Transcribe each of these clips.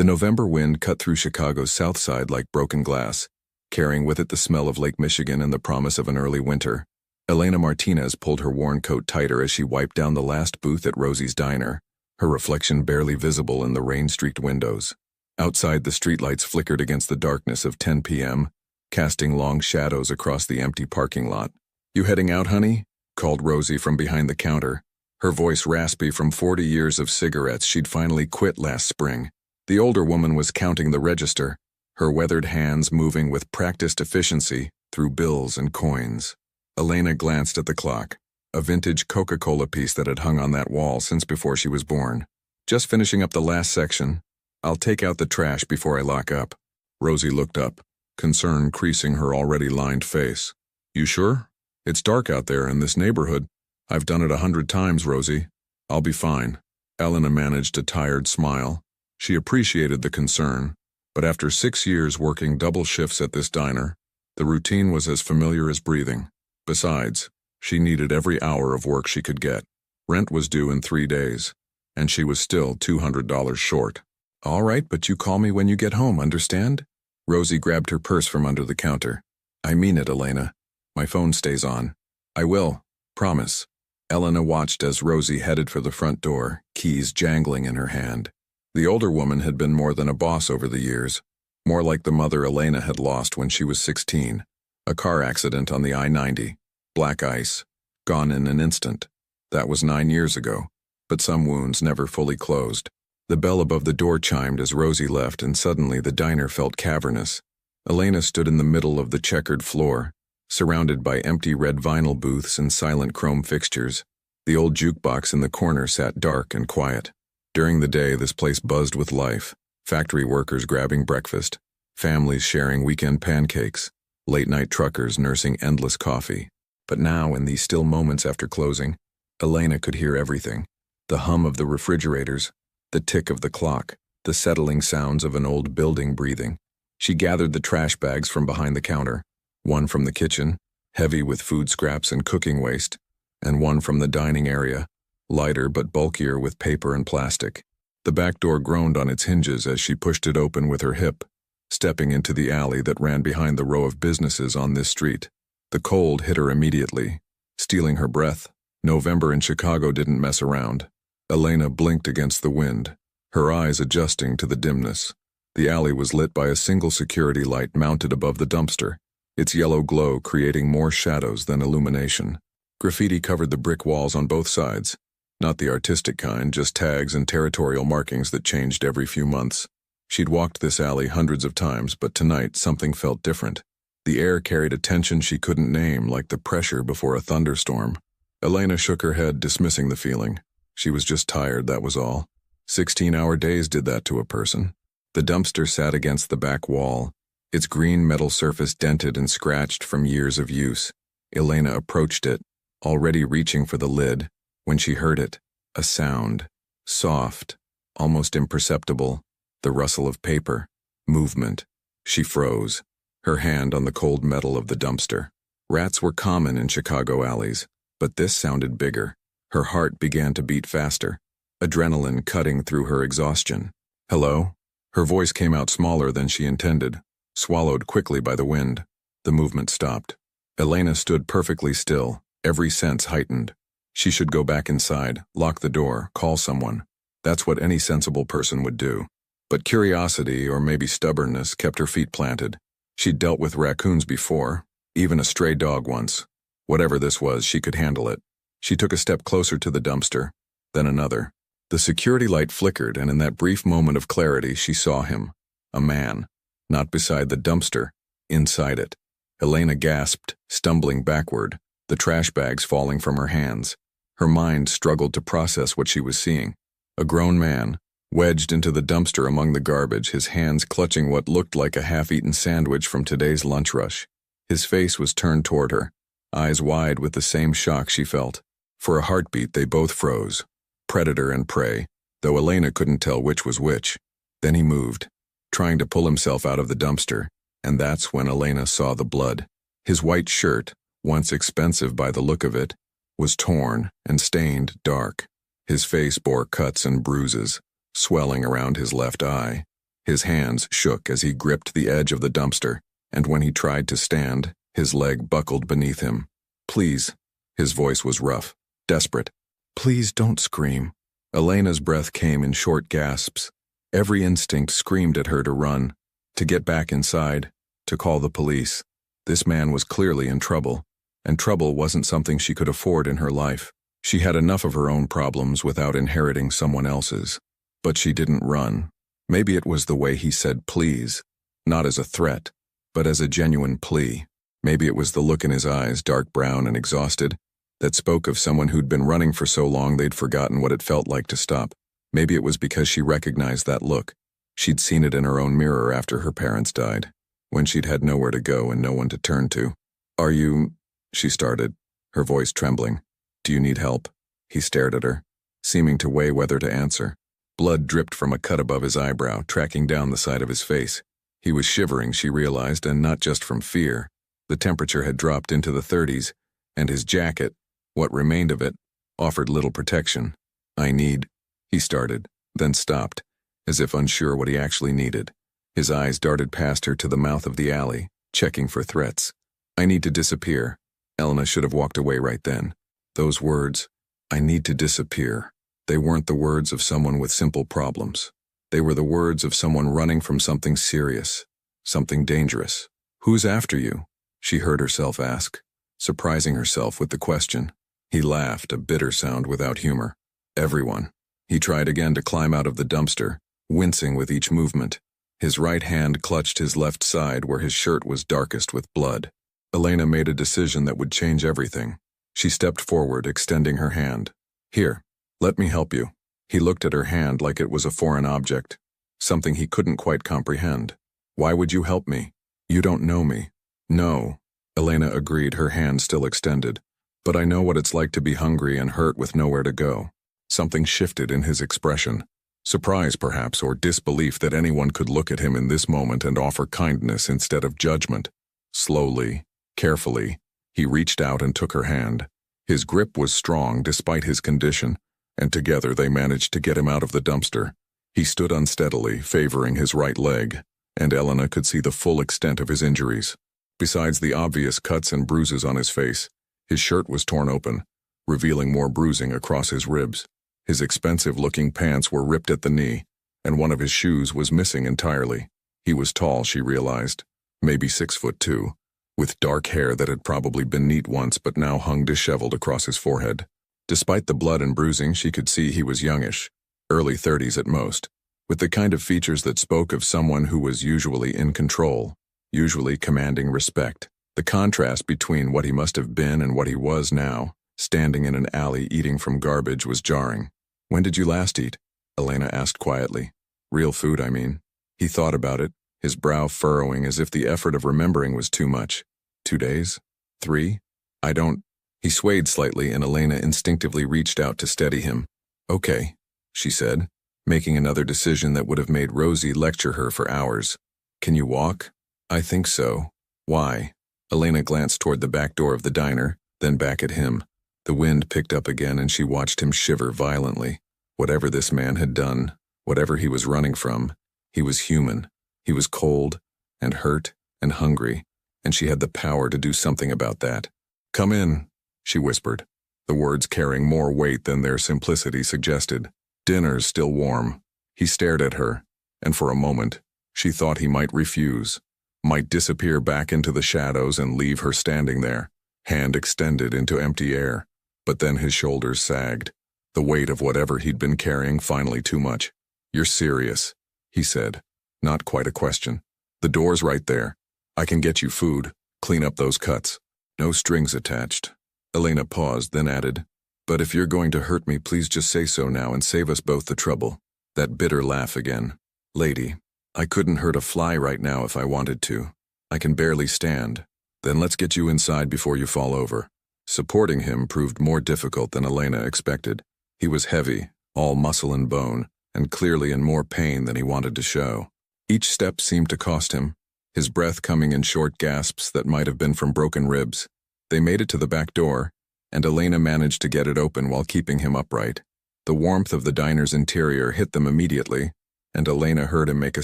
The November wind cut through Chicago's south side like broken glass, carrying with it the smell of Lake Michigan and the promise of an early winter. Elena Martinez pulled her worn coat tighter as she wiped down the last booth at Rosie's Diner, her reflection barely visible in the rain-streaked windows. Outside, the streetlights flickered against the darkness of 10 p.m., casting long shadows across the empty parking lot. "You heading out, honey?" called Rosie from behind the counter, her voice raspy from 40 years of cigarettes she'd finally quit last spring. The older woman was counting the register, her weathered hands moving with practiced efficiency through bills and coins. Elena glanced at the clock, a vintage Coca-Cola piece that had hung on that wall since before she was born. "Just finishing up the last section. I'll take out the trash before I lock up." Rosie looked up, concern creasing her already lined face. "You sure? It's dark out there in this neighborhood." "I've done it 100 times, Rosie. I'll be fine." Elena managed a tired smile. She appreciated the concern, but after 6 years working double shifts at this diner, the routine was as familiar as breathing. Besides, she needed every hour of work she could get. Rent was due in 3 days, and she was still $200 short. "All right, but you call me when you get home, understand?" Rosie grabbed her purse from under the counter. "I mean it, Elena. My phone stays on." "I will. Promise." Elena watched as Rosie headed for the front door, keys jangling in her hand. The older woman had been more than a boss over the years, more like the mother Elena had lost when she was 16. A car accident on the I-90. Black ice. Gone in an instant. That was 9 years ago, but some wounds never fully closed. The bell above the door chimed as Rosie left, and suddenly the diner felt cavernous. Elena stood in the middle of the checkered floor, surrounded by empty red vinyl booths and silent chrome fixtures. The old jukebox in the corner sat dark and quiet. During the day, this place buzzed with life. Factory workers grabbing breakfast, families sharing weekend pancakes, late-night truckers nursing endless coffee. But now, in these still moments after closing, Elena could hear everything. The hum of the refrigerators, the tick of the clock, the settling sounds of an old building breathing. She gathered the trash bags from behind the counter, one from the kitchen, heavy with food scraps and cooking waste, and one from the dining area, lighter but bulkier with paper and plastic. The back door groaned on its hinges as she pushed it open with her hip, stepping into the alley that ran behind the row of businesses on this street. The cold hit her immediately, stealing her breath. November in Chicago didn't mess around. Elena blinked against the wind, her eyes adjusting to the dimness. The alley was lit by a single security light mounted above the dumpster, its yellow glow creating more shadows than illumination. Graffiti covered the brick walls on both sides, not the artistic kind, just tags and territorial markings that changed every few months. She'd walked this alley hundreds of times, but tonight something felt different. The air carried a tension she couldn't name, like the pressure before a thunderstorm. Elena shook her head, dismissing the feeling. She was just tired, that was all. 16-hour days did that to a person. The dumpster sat against the back wall, its green metal surface dented and scratched from years of use. Elena approached it, already reaching for the lid, when she heard it. A sound. Soft, almost imperceptible. The rustle of paper. Movement. She froze, her hand on the cold metal of the dumpster. Rats were common in Chicago alleys, but this sounded bigger. Her heart began to beat faster, adrenaline cutting through her exhaustion. "Hello?" Her voice came out smaller than she intended, swallowed quickly by the wind. The movement stopped. Elena stood perfectly still, every sense heightened. She should go back inside, lock the door, call someone. That's what any sensible person would do. But curiosity, or maybe stubbornness, kept her feet planted. She'd dealt with raccoons before, even a stray dog once. Whatever this was, she could handle it. She took a step closer to the dumpster, then another. The security light flickered, and in that brief moment of clarity, she saw him. A man. Not beside the dumpster, inside it. Elena gasped, stumbling backward, the trash bags falling from her hands. Her mind struggled to process what she was seeing. A grown man, wedged into the dumpster among the garbage, his hands clutching what looked like a half-eaten sandwich from today's lunch rush. His face was turned toward her, eyes wide with the same shock she felt. For a heartbeat, they both froze. Predator and prey, though Elena couldn't tell which was which. Then he moved, trying to pull himself out of the dumpster, and that's when Elena saw the blood. His white shirt, once expensive by the look of it, was torn and stained dark. His face bore cuts and bruises, swelling around his left eye. His hands shook as he gripped the edge of the dumpster, and when he tried to stand, his leg buckled beneath him. "Please." His voice was rough, desperate. "Please don't scream." Elena's breath came in short gasps. Every instinct screamed at her to run, to get back inside, to call the police. This man was clearly in trouble, and trouble wasn't something she could afford in her life. She had enough of her own problems without inheriting someone else's. But she didn't run. Maybe it was the way he said please, not as a threat, but as a genuine plea. Maybe it was the look in his eyes, dark brown and exhausted, that spoke of someone who'd been running for so long they'd forgotten what it felt like to stop. Maybe it was because she recognized that look. She'd seen it in her own mirror after her parents died, when she'd had nowhere to go and no one to turn to. "Are you—" she started, her voice trembling. "Do you need help?" He stared at her, seeming to weigh whether to answer. Blood dripped from a cut above his eyebrow, tracking down the side of his face. He was shivering, she realized, and not just from fear. The temperature had dropped into the 30s, and his jacket, what remained of it, offered little protection. "I need—" he started, then stopped, as if unsure what he actually needed. His eyes darted past her to the mouth of the alley, checking for threats. "I need to disappear." Elena should have walked away right then. Those words, "I need to disappear," they weren't the words of someone with simple problems. They were the words of someone running from something serious, something dangerous. "Who's after you?" she heard herself ask, surprising herself with the question. He laughed, a bitter sound without humor. "Everyone." He tried again to climb out of the dumpster, wincing with each movement. His right hand clutched his left side where his shirt was darkest with blood. Elena made a decision that would change everything. She stepped forward, extending her hand. "Here, let me help you." He looked at her hand like it was a foreign object, something he couldn't quite comprehend. "Why would you help me? You don't know me." "No," Elena agreed, her hand still extended. "But I know what it's like to be hungry and hurt with nowhere to go." Something shifted in his expression. Surprise, perhaps, or disbelief that anyone could look at him in this moment and offer kindness instead of judgment. Slowly, carefully, he reached out and took her hand. His grip was strong despite his condition, and together they managed to get him out of the dumpster. He stood unsteadily, favoring his right leg, and Elena could see the full extent of his injuries. Besides the obvious cuts and bruises on his face, his shirt was torn open, revealing more bruising across his ribs. His expensive-looking pants were ripped at the knee, and one of his shoes was missing entirely. He was tall, she realized, maybe 6'2", with dark hair that had probably been neat once but now hung disheveled across his forehead. Despite the blood and bruising, she could see he was youngish, early 30s at most, with the kind of features that spoke of someone who was usually in control, usually commanding respect. The contrast between what he must have been and what he was now, standing in an alley eating from garbage, was jarring. "When did you last eat?" Elena asked quietly. "Real food, I mean." He thought about it, his brow furrowing as if the effort of remembering was too much. 2 days? 3? I don't... He swayed slightly and Elena instinctively reached out to steady him. "Okay," she said, making another decision that would have made Rosie lecture her for hours. "Can you walk?" "I think so." "Why?" Elena glanced toward the back door of the diner, then back at him. The wind picked up again and she watched him shiver violently. Whatever this man had done, whatever he was running from, he was human. He was cold and hurt and hungry, and she had the power to do something about that. "Come in," she whispered, the words carrying more weight than their simplicity suggested. "Dinner's still warm." He stared at her, and for a moment, she thought he might refuse, might disappear back into the shadows and leave her standing there, hand extended into empty air. But then his shoulders sagged, the weight of whatever he'd been carrying finally too much. "You're serious," he said, not quite a question. "The door's right there. I can get you food, clean up those cuts. No strings attached." Elena paused, then added, "But if you're going to hurt me, please just say so now and save us both the trouble." That bitter laugh again. "Lady, I couldn't hurt a fly right now if I wanted to. I can barely stand. Then let's get you inside before you fall over." Supporting him proved more difficult than Elena expected. He was heavy, all muscle and bone, and clearly in more pain than he wanted to show. Each step seemed to cost him, his breath coming in short gasps that might have been from broken ribs. They made it to the back door, and Elena managed to get it open while keeping him upright. The warmth of the diner's interior hit them immediately, and Elena heard him make a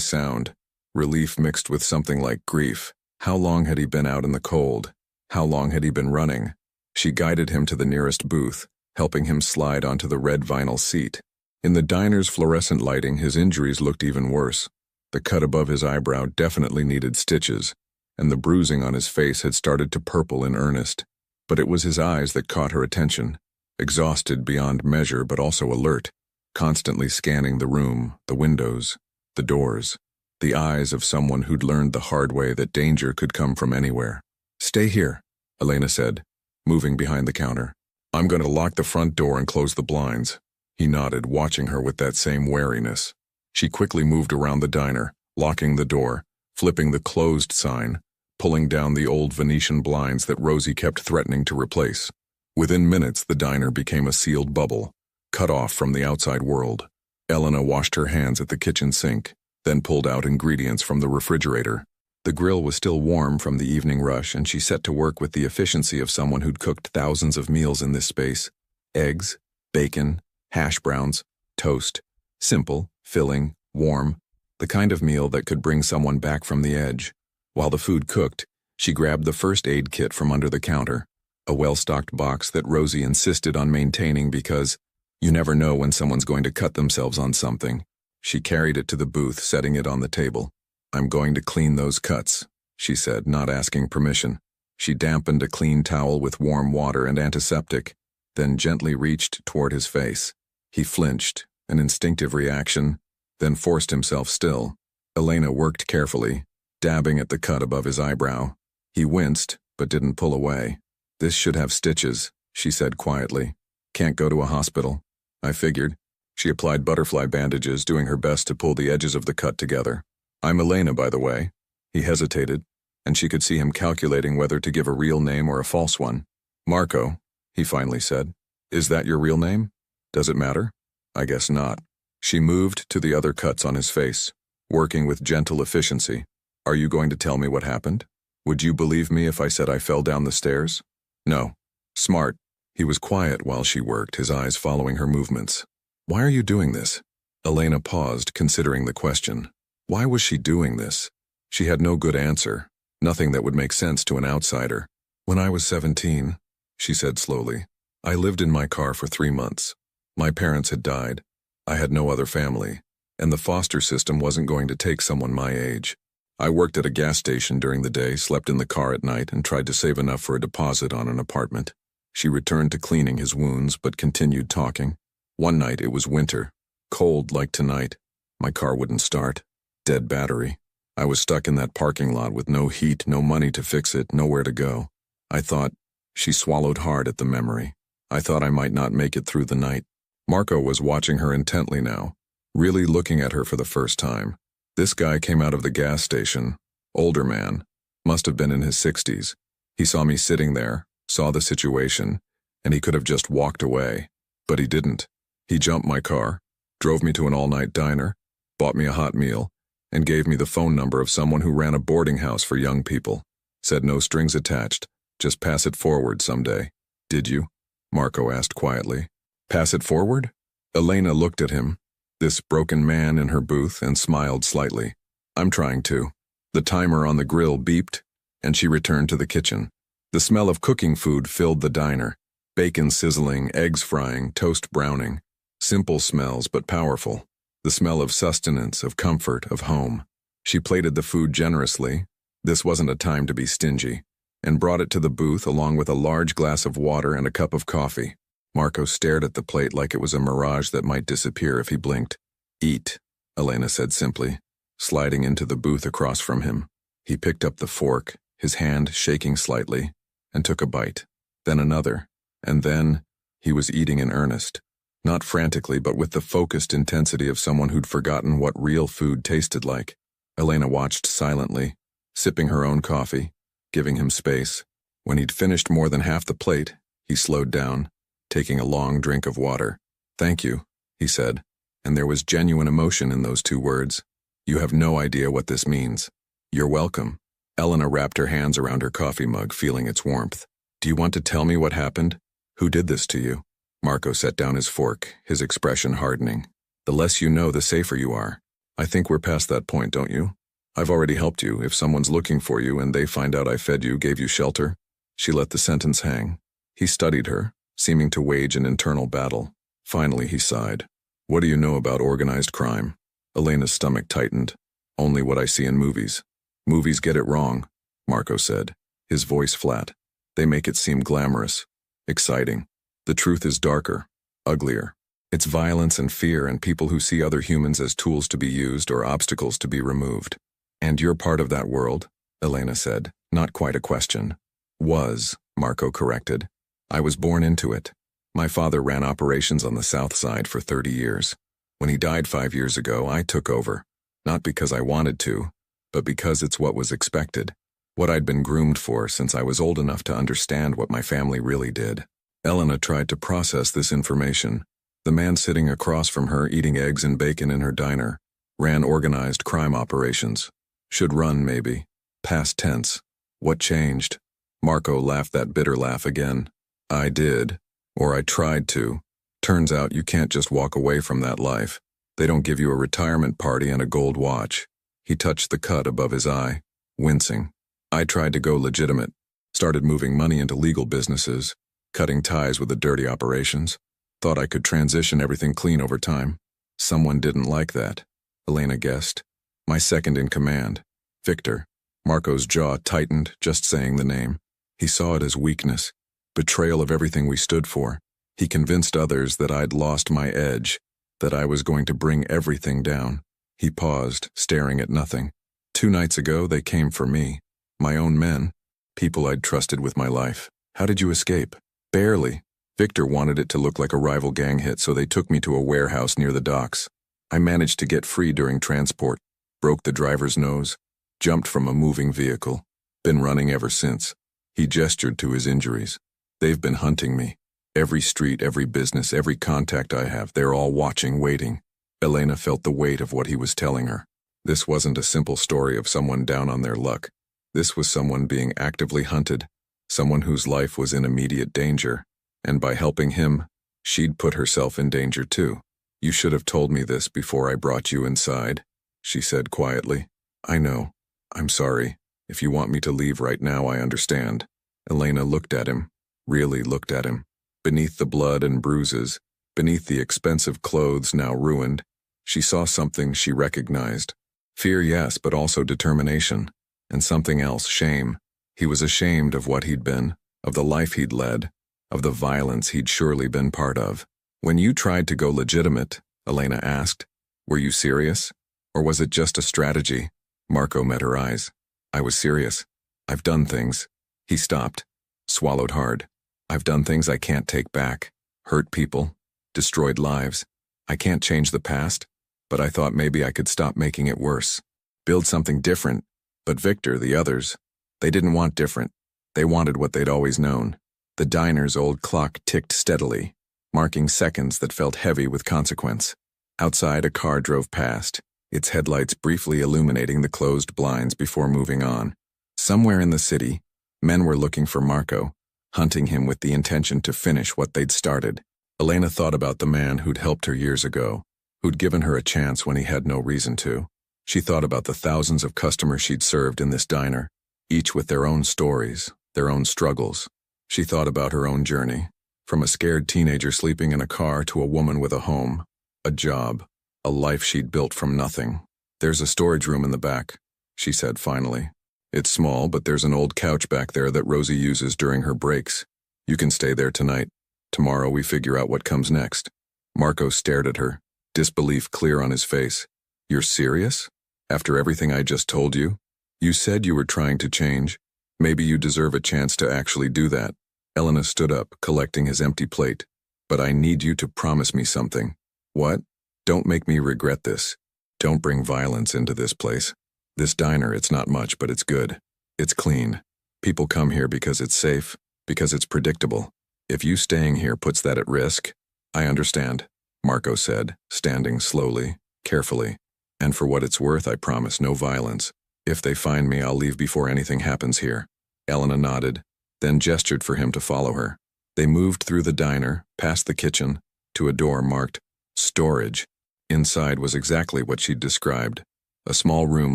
sound, relief mixed with something like grief. How long had he been out in the cold? How long had he been running? She guided him to the nearest booth, helping him slide onto the red vinyl seat. In the diner's fluorescent lighting, his injuries looked even worse. The cut above his eyebrow definitely needed stitches, and the bruising on his face had started to purple in earnest. But it was his eyes that caught her attention, exhausted beyond measure but also alert, constantly scanning the room, the windows, the doors, the eyes of someone who'd learned the hard way that danger could come from anywhere. "Stay here," Elena said, moving behind the counter. "I'm going to lock the front door and close the blinds." He nodded, watching her with that same wariness. She quickly moved around the diner, locking the door, flipping the closed sign, pulling down the old Venetian blinds that Rosie kept threatening to replace. Within minutes, the diner became a sealed bubble, cut off from the outside world. Elena washed her hands at the kitchen sink, then pulled out ingredients from the refrigerator. The grill was still warm from the evening rush, and she set to work with the efficiency of someone who'd cooked thousands of meals in this space. Eggs, bacon, hash browns, toast. Simple, filling, warm. The kind of meal that could bring someone back from the edge. While the food cooked, she grabbed the first aid kit from under the counter, a well-stocked box that Rosie insisted on maintaining because you never know when someone's going to cut themselves on something. She carried it to the booth, setting it on the table. "I'm going to clean those cuts," she said, not asking permission. She dampened a clean towel with warm water and antiseptic, then gently reached toward his face. He flinched, an instinctive reaction, then forced himself still. Elena worked carefully, dabbing at the cut above his eyebrow. He winced, but didn't pull away. "This should have stitches," she said quietly. "Can't go to a hospital." "I figured." She applied butterfly bandages, doing her best to pull the edges of the cut together. "I'm Elena, by the way." He hesitated, and she could see him calculating whether to give a real name or a false one. "Marco," he finally said. "Is that your real name? Does it matter?" "I guess not." She moved to the other cuts on his face, working with gentle efficiency. "Are you going to tell me what happened? Would you believe me if I said I fell down the stairs?" "No." "Smart." He was quiet while she worked, his eyes following her movements. "Why are you doing this?" Elena paused, considering the question. Why was she doing this? She had no good answer, nothing that would make sense to an outsider. "When I was 17, she said slowly, "I lived in my car for 3 months. My parents had died. I had no other family, and the foster system wasn't going to take someone my age. I worked at a gas station during the day, slept in the car at night, and tried to save enough for a deposit on an apartment." She returned to cleaning his wounds, but continued talking. "One night it was winter, cold like tonight. My car wouldn't start. Dead battery. I was stuck in that parking lot with no heat, no money to fix it, nowhere to go. I thought," she swallowed hard at the memory, "I thought I might not make it through the night." Marco was watching her intently now, really looking at her for the first time. This guy came out of the gas station, older man, must have been in his 60s. He saw me sitting there, saw the situation, and he could have just walked away. But he didn't. He jumped my car, drove me to an all-night diner, bought me a hot meal, and gave me the phone number of someone who ran a boarding house for young people. Said no strings attached, just pass it forward someday. "Did you?" Marco asked quietly. "Pass it forward?" Elena looked at him, this broken man in her booth, and smiled slightly. "I'm trying to." The timer on the grill beeped, and she returned to the kitchen. The smell of cooking food filled the diner. Bacon sizzling, eggs frying, toast browning. Simple smells, but powerful. The smell of sustenance, of comfort, of home. She plated the food generously. This wasn't a time to be stingy, and brought it to the booth along with a large glass of water and a cup of coffee. Marco stared at the plate like it was a mirage that might disappear if he blinked. "Eat," Elena said simply, sliding into the booth across from him. He picked up the fork, his hand shaking slightly, and took a bite. Then another, and then he was eating in earnest. Not frantically, but with the focused intensity of someone who'd forgotten what real food tasted like. Elena watched silently, sipping her own coffee, giving him space. When he'd finished more than half the plate, he slowed down, taking a long drink of water. "Thank you," he said, and there was genuine emotion in those 2 words. "You have no idea what this means." "You're welcome." Elena wrapped her hands around her coffee mug, feeling its warmth. "Do you want to tell me what happened? Who did this to you?" Marco set down his fork, his expression hardening. "The less you know, the safer you are." I think we're past that point, don't you? I've already helped you. If someone's looking for you and they find out I fed you, gave you shelter. She let the sentence hang. He studied her, seeming to wage an internal battle. Finally, he sighed. What do you know about organized crime? Elena's stomach tightened. Only what I see in movies. Movies get it wrong, Marco said, his voice flat. They make it seem glamorous, exciting. The truth is darker, uglier. It's violence and fear and people who see other humans as tools to be used or obstacles to be removed. And you're part of that world, Elena said, not quite a question. Was, Marco corrected. I was born into it. My father ran operations on the South Side for 30 years. When he died 5 years ago, I took over. Not because I wanted to, but because it's what was expected. What I'd been groomed for since I was old enough to understand what my family really did. Elena tried to process this information. The man sitting across from her eating eggs and bacon in her diner ran organized crime operations. Should run, maybe. Past tense. What changed? Marco laughed that bitter laugh again. I did. Or I tried to. Turns out you can't just walk away from that life. They don't give you a retirement party and a gold watch. He touched the cut above his eye, wincing. I tried to go legitimate. Started moving money into legal businesses, cutting ties with the dirty operations. Thought I could transition everything clean over time. Someone didn't like that, Elena guessed. My second in command, Victor. Marco's jaw tightened just saying the name. He saw it as weakness, betrayal of everything we stood for. He convinced others that I'd lost my edge, that I was going to bring everything down. He paused, staring at nothing. 2 nights ago, they came for me. My own men. People I'd trusted with my life. How did you escape? Barely. Victor wanted it to look like a rival gang hit, so they took me to a warehouse near the docks. I managed to get free during transport, broke the driver's nose, jumped from a moving vehicle. Been running ever since. He gestured to his injuries. They've been hunting me. Every street, every business, every contact I have, they're all watching, waiting. Elena felt the weight of what he was telling her. This wasn't a simple story of someone down on their luck. This was someone being actively hunted, someone whose life was in immediate danger. And by helping him, she'd put herself in danger too. You should have told me this before I brought you inside, she said quietly. I know. I'm sorry. If you want me to leave right now, I understand. Elena looked at him, really looked at him. Beneath the blood and bruises, beneath the expensive clothes now ruined, she saw something she recognized. Fear, yes, but also determination. And something else, shame. He was ashamed of what he'd been, of the life he'd led, of the violence he'd surely been part of. When you tried to go legitimate, Elena asked, were you serious? Or was it just a strategy? Marco met her eyes. I was serious. I've done things. He stopped, swallowed hard. I've done things I can't take back. Hurt people, destroyed lives. I can't change the past, but I thought maybe I could stop making it worse. Build something different. But Victor, the others, they didn't want different. They wanted what they'd always known. The diner's old clock ticked steadily, marking seconds that felt heavy with consequence. Outside, a car drove past, its headlights briefly illuminating the closed blinds before moving on. Somewhere in the city, men were looking for Marco, hunting him with the intention to finish what they'd started. Elena thought about the man who'd helped her years ago, who'd given her a chance when he had no reason to. She thought about the thousands of customers she'd served in this diner, each with their own stories, their own struggles. She thought about her own journey, from a scared teenager sleeping in a car to a woman with a home, a job, a life she'd built from nothing. There's a storage room in the back, she said finally. It's small, but there's an old couch back there that Rosie uses during her breaks. You can stay there tonight. Tomorrow we figure out what comes next. Marco stared at her, disbelief clear on his face. You're serious? After everything I just told you? You said you were trying to change. Maybe you deserve a chance to actually do that. Elena stood up, collecting his empty plate. But I need you to promise me something. What? Don't make me regret this. Don't bring violence into this place. This diner, it's not much, but it's good. It's clean. People come here because it's safe, because it's predictable. If you staying here puts that at risk, I understand, Marco said, standing slowly, carefully. And for what it's worth, I promise no violence. If they find me, I'll leave before anything happens here. Elena nodded, then gestured for him to follow her. They moved through the diner, past the kitchen, to a door marked storage. Inside was exactly what she'd described. A small room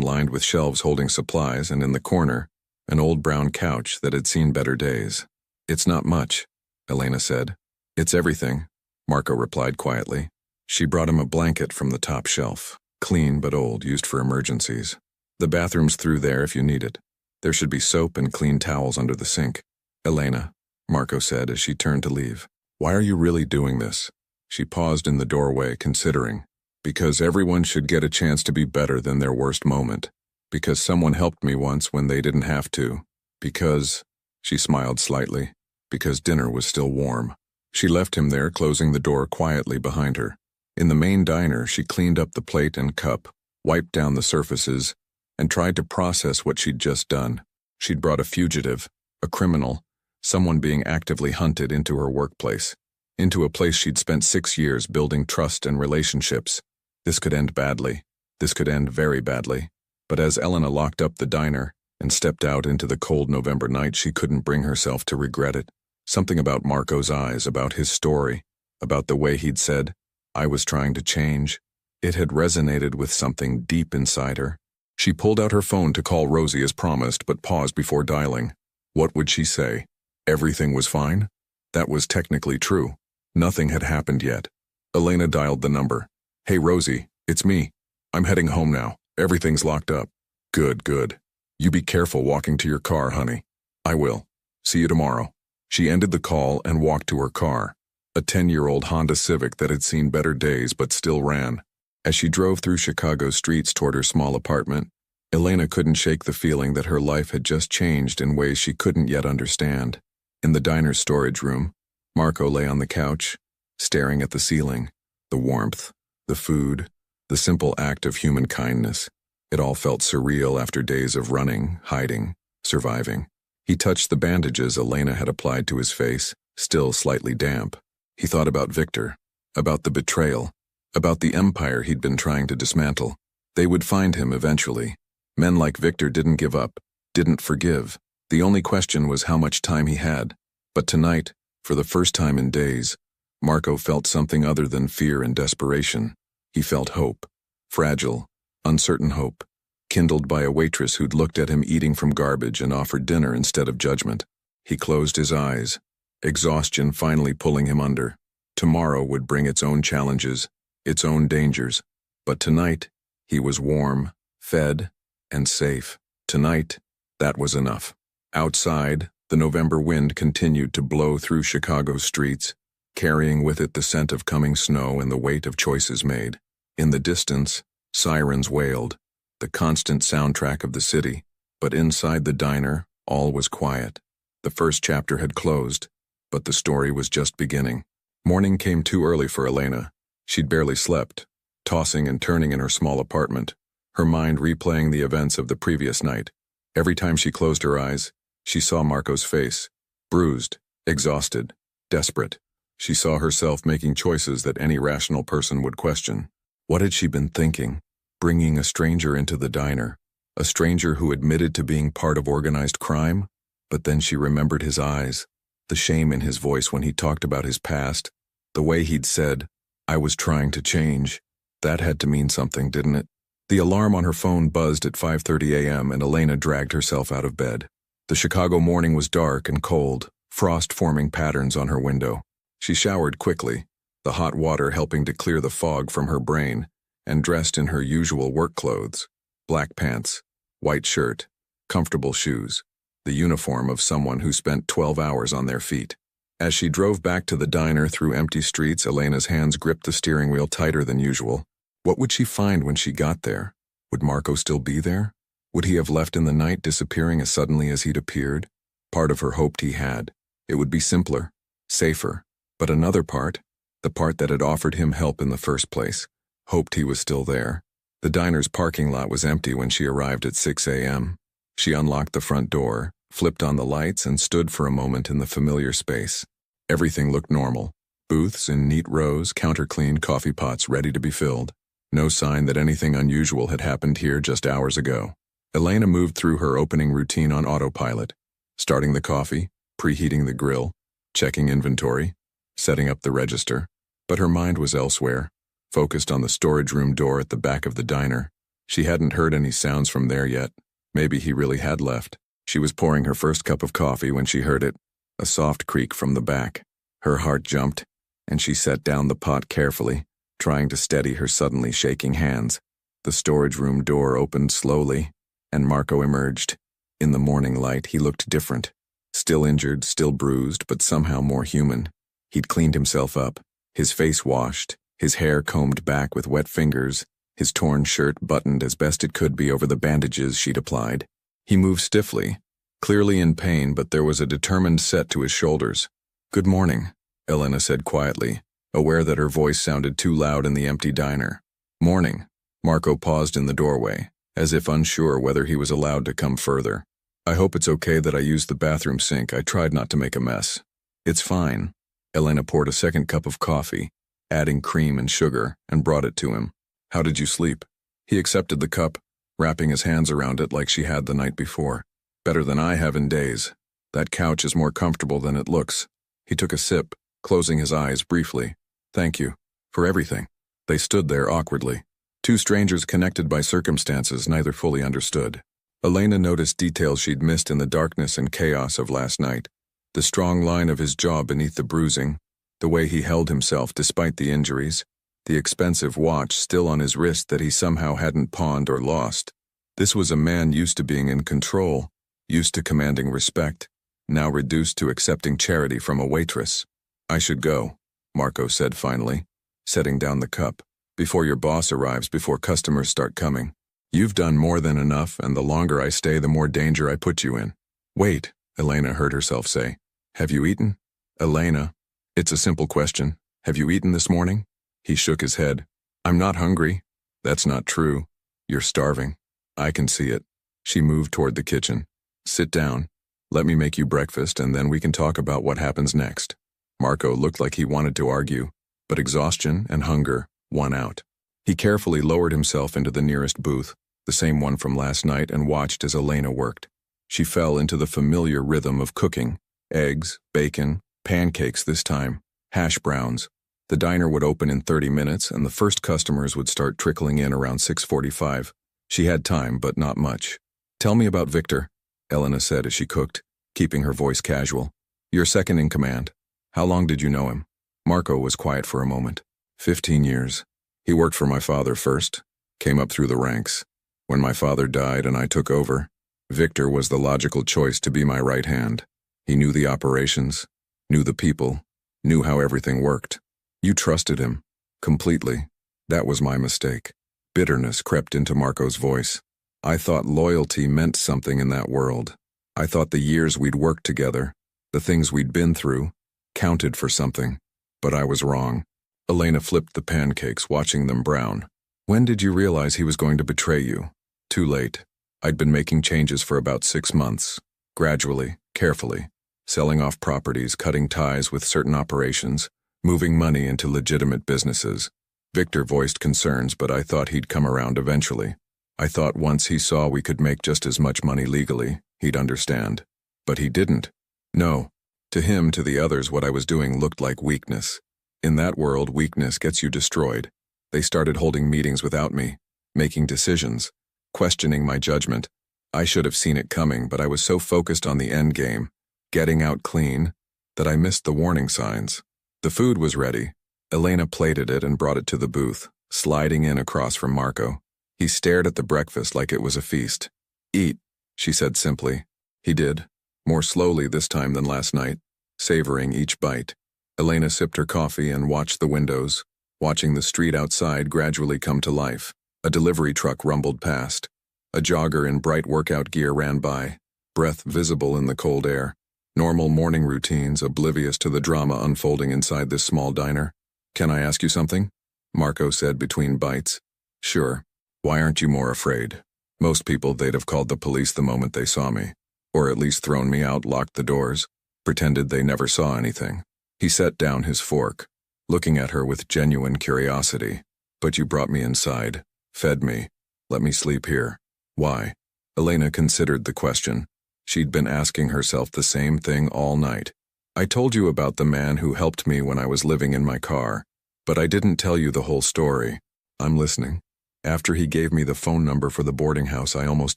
lined with shelves holding supplies, and in the corner, an old brown couch that had seen better days. "It's not much," Elena said. "It's everything," Marco replied quietly. She brought him a blanket from the top shelf, clean but old, used for emergencies. "The bathroom's through there if you need it. There should be soap and clean towels under the sink." "Elena," Marco said as she turned to leave, "why are you really doing this?" She paused in the doorway, considering. "Because everyone should get a chance to be better than their worst moment. Because someone helped me once when they didn't have to. Because," she smiled slightly, "because dinner was still warm." She left him there, closing the door quietly behind her. In the main diner, she cleaned up the plate and cup, wiped down the surfaces, and tried to process what she'd just done. She'd brought a fugitive, a criminal, someone being actively hunted into her workplace, into a place she'd spent 6 years building trust and relationships. This could end badly. This could end very badly. But as Elena locked up the diner and stepped out into the cold November night, she couldn't bring herself to regret it. Something about Marco's eyes, about his story, about the way he'd said, "I was trying to change." It had resonated with something deep inside her. She pulled out her phone to call Rosie as promised, but paused before dialing. What would she say? Everything was fine? That was technically true. Nothing had happened yet. Elena dialed the number. "Hey Rosie, it's me. I'm heading home now. Everything's locked up." "Good, good. You be careful walking to your car, honey." "I will. See you tomorrow." She ended the call and walked to her car, a 10-year-old Honda Civic that had seen better days but still ran. As she drove through Chicago's streets toward her small apartment, Elena couldn't shake the feeling that her life had just changed in ways she couldn't yet understand. In the diner's storage room, Marco lay on the couch, staring at the ceiling. The warmth, the food, the simple act of human kindness. It all felt surreal after days of running, hiding, surviving. He touched the bandages Elena had applied to his face, still slightly damp. He thought about Victor, about the betrayal, about the empire he'd been trying to dismantle. They would find him eventually. Men like Victor didn't give up, didn't forgive. The only question was how much time he had. But tonight, for the first time in days, Marco felt something other than fear and desperation. He felt hope. Fragile, uncertain hope, kindled by a waitress who'd looked at him eating from garbage and offered dinner instead of judgment. He closed his eyes, exhaustion finally pulling him under. Tomorrow would bring its own challenges, its own dangers. But tonight, he was warm, fed, and safe. Tonight, that was enough. Outside, the November wind continued to blow through Chicago's streets, carrying with it the scent of coming snow and the weight of choices made. In the distance, sirens wailed, the constant soundtrack of the city. But inside the diner, all was quiet. The first chapter had closed, but the story was just beginning. Morning came too early for Elena. She'd barely slept, tossing and turning in her small apartment, her mind replaying the events of the previous night. Every time she closed her eyes, she saw Marco's face, bruised, exhausted, desperate. She saw herself making choices that any rational person would question. What had she been thinking? Bringing a stranger into the diner, a stranger who admitted to being part of organized crime? But then she remembered his eyes, the shame in his voice when he talked about his past, the way he'd said, "I was trying to change." That had to mean something, didn't it? The alarm on her phone buzzed at 5:30 a.m. and Elena dragged herself out of bed. The Chicago morning was dark and cold, frost forming patterns on her window. She showered quickly, the hot water helping to clear the fog from her brain, and dressed in her usual work clothes, black pants, white shirt, comfortable shoes, the uniform of someone who spent 12 hours on their feet. As she drove back to the diner through empty streets, Elena's hands gripped the steering wheel tighter than usual. What would she find when she got there? Would Marco still be there? Would he have left in the night, disappearing as suddenly as he'd appeared? Part of her hoped he had. It would be simpler, safer. But another part, the part that had offered him help in the first place, hoped he was still there. The diner's parking lot was empty when she arrived at 6 a.m. She unlocked the front door, flipped on the lights, and stood for a moment in the familiar space. Everything looked normal. Booths in neat rows, counter-cleaned coffee pots ready to be filled. No sign that anything unusual had happened here just hours ago. Elena moved through her opening routine on autopilot, starting the coffee, preheating the grill, checking inventory, setting up the register. But her mind was elsewhere, focused on the storage room door at the back of the diner. She hadn't heard any sounds from there yet. Maybe he really had left. She was pouring her first cup of coffee when she heard it, a soft creak from the back. Her heart jumped, and she set down the pot carefully, trying to steady her suddenly shaking hands. The storage room door opened slowly, and Marco emerged. In the morning light, he looked different. Still injured, still bruised, but somehow more human. He'd cleaned himself up, his face washed, his hair combed back with wet fingers, his torn shirt buttoned as best it could be over the bandages she'd applied. He moved stiffly, clearly in pain, but there was a determined set to his shoulders. "Good morning," Elena said quietly, aware that her voice sounded too loud in the empty diner. "Morning." Marco paused in the doorway, as if unsure whether he was allowed to come further. "I hope it's okay that I used the bathroom sink. I tried not to make a mess." "It's fine." Elena poured a second cup of coffee, adding cream and sugar, and brought it to him. "How did you sleep?" He accepted the cup, wrapping his hands around it like she had the night before. "Better than I have in days. That couch is more comfortable than it looks." He took a sip, closing his eyes briefly. "Thank you. For everything." They stood there awkwardly. Two strangers connected by circumstances neither fully understood. Elena noticed details she'd missed in the darkness and chaos of last night. The strong line of his jaw beneath the bruising, the way he held himself despite the injuries, the expensive watch still on his wrist that he somehow hadn't pawned or lost. This was a man used to being in control, used to commanding respect, now reduced to accepting charity from a waitress. "I should go," Marco said finally, setting down the cup. "Before your boss arrives, before customers start coming. You've done more than enough, and the longer I stay, the more danger I put you in." "Wait," Elena heard herself say. "Have you eaten?" "Elena, it's a simple question. Have you eaten this morning?" He shook his head. "I'm not hungry." "That's not true. You're starving. I can see it." She moved toward the kitchen. "Sit down. Let me make you breakfast, and then we can talk about what happens next." Marco looked like he wanted to argue, but exhaustion and hunger won out. He carefully lowered himself into the nearest booth, the same one from last night, and watched as Elena worked. She fell into the familiar rhythm of cooking. Eggs, bacon, pancakes this time, hash browns. The diner would open in 30 minutes, and the first customers would start trickling in around 6:45. She had time, but not much. "Tell me about Victor," Elena said as she cooked, keeping her voice casual. "You're second in command. How long did you know him?" Marco was quiet for a moment. 15 years. He worked for my father first, came up through the ranks. When my father died and I took over, Victor was the logical choice to be my right hand. He knew the operations, knew the people, knew how everything worked. You trusted him. Completely. That was my mistake." Bitterness crept into Marco's voice. "I thought loyalty meant something in that world. I thought the years we'd worked together, the things we'd been through, counted for something. But I was wrong." Elena flipped the pancakes, watching them brown. "When did you realize he was going to betray you?" "Too late. I'd been making changes for about 6 months. Gradually, carefully. Selling off properties, cutting ties with certain operations, moving money into legitimate businesses. Victor voiced concerns, but I thought he'd come around eventually. I thought once he saw we could make just as much money legally, he'd understand. But he didn't. No. To him, to the others, what I was doing looked like weakness. In that world, weakness gets you destroyed. They started holding meetings without me, making decisions, questioning my judgment. I should have seen it coming, but I was so focused on the end game, getting out clean, that I missed the warning signs. The food was ready. Elena plated it and brought it to the booth, sliding in across from Marco. He stared at the breakfast like it was a feast. "Eat," she said simply. He did, more slowly this time than last night, savoring each bite. Elena sipped her coffee and watched the windows, watching the street outside gradually come to life. A delivery truck rumbled past. A jogger in bright workout gear ran by, breath visible in the cold air. Normal morning routines, oblivious to the drama unfolding inside this small diner. "Can I ask you something?" Marco said between bites. "Sure. Why aren't you more afraid?" Most people, they'd have called the police the moment they saw me. Or at least thrown me out, locked the doors, pretended they never saw anything. He set down his fork, looking at her with genuine curiosity. "But you brought me inside, fed me, let me sleep here. Why?" Elena considered the question. She'd been asking herself the same thing all night. "I told you about the man who helped me when I was living in my car. But I didn't tell you the whole story. I'm listening. After he gave me the phone number for the boarding house, I almost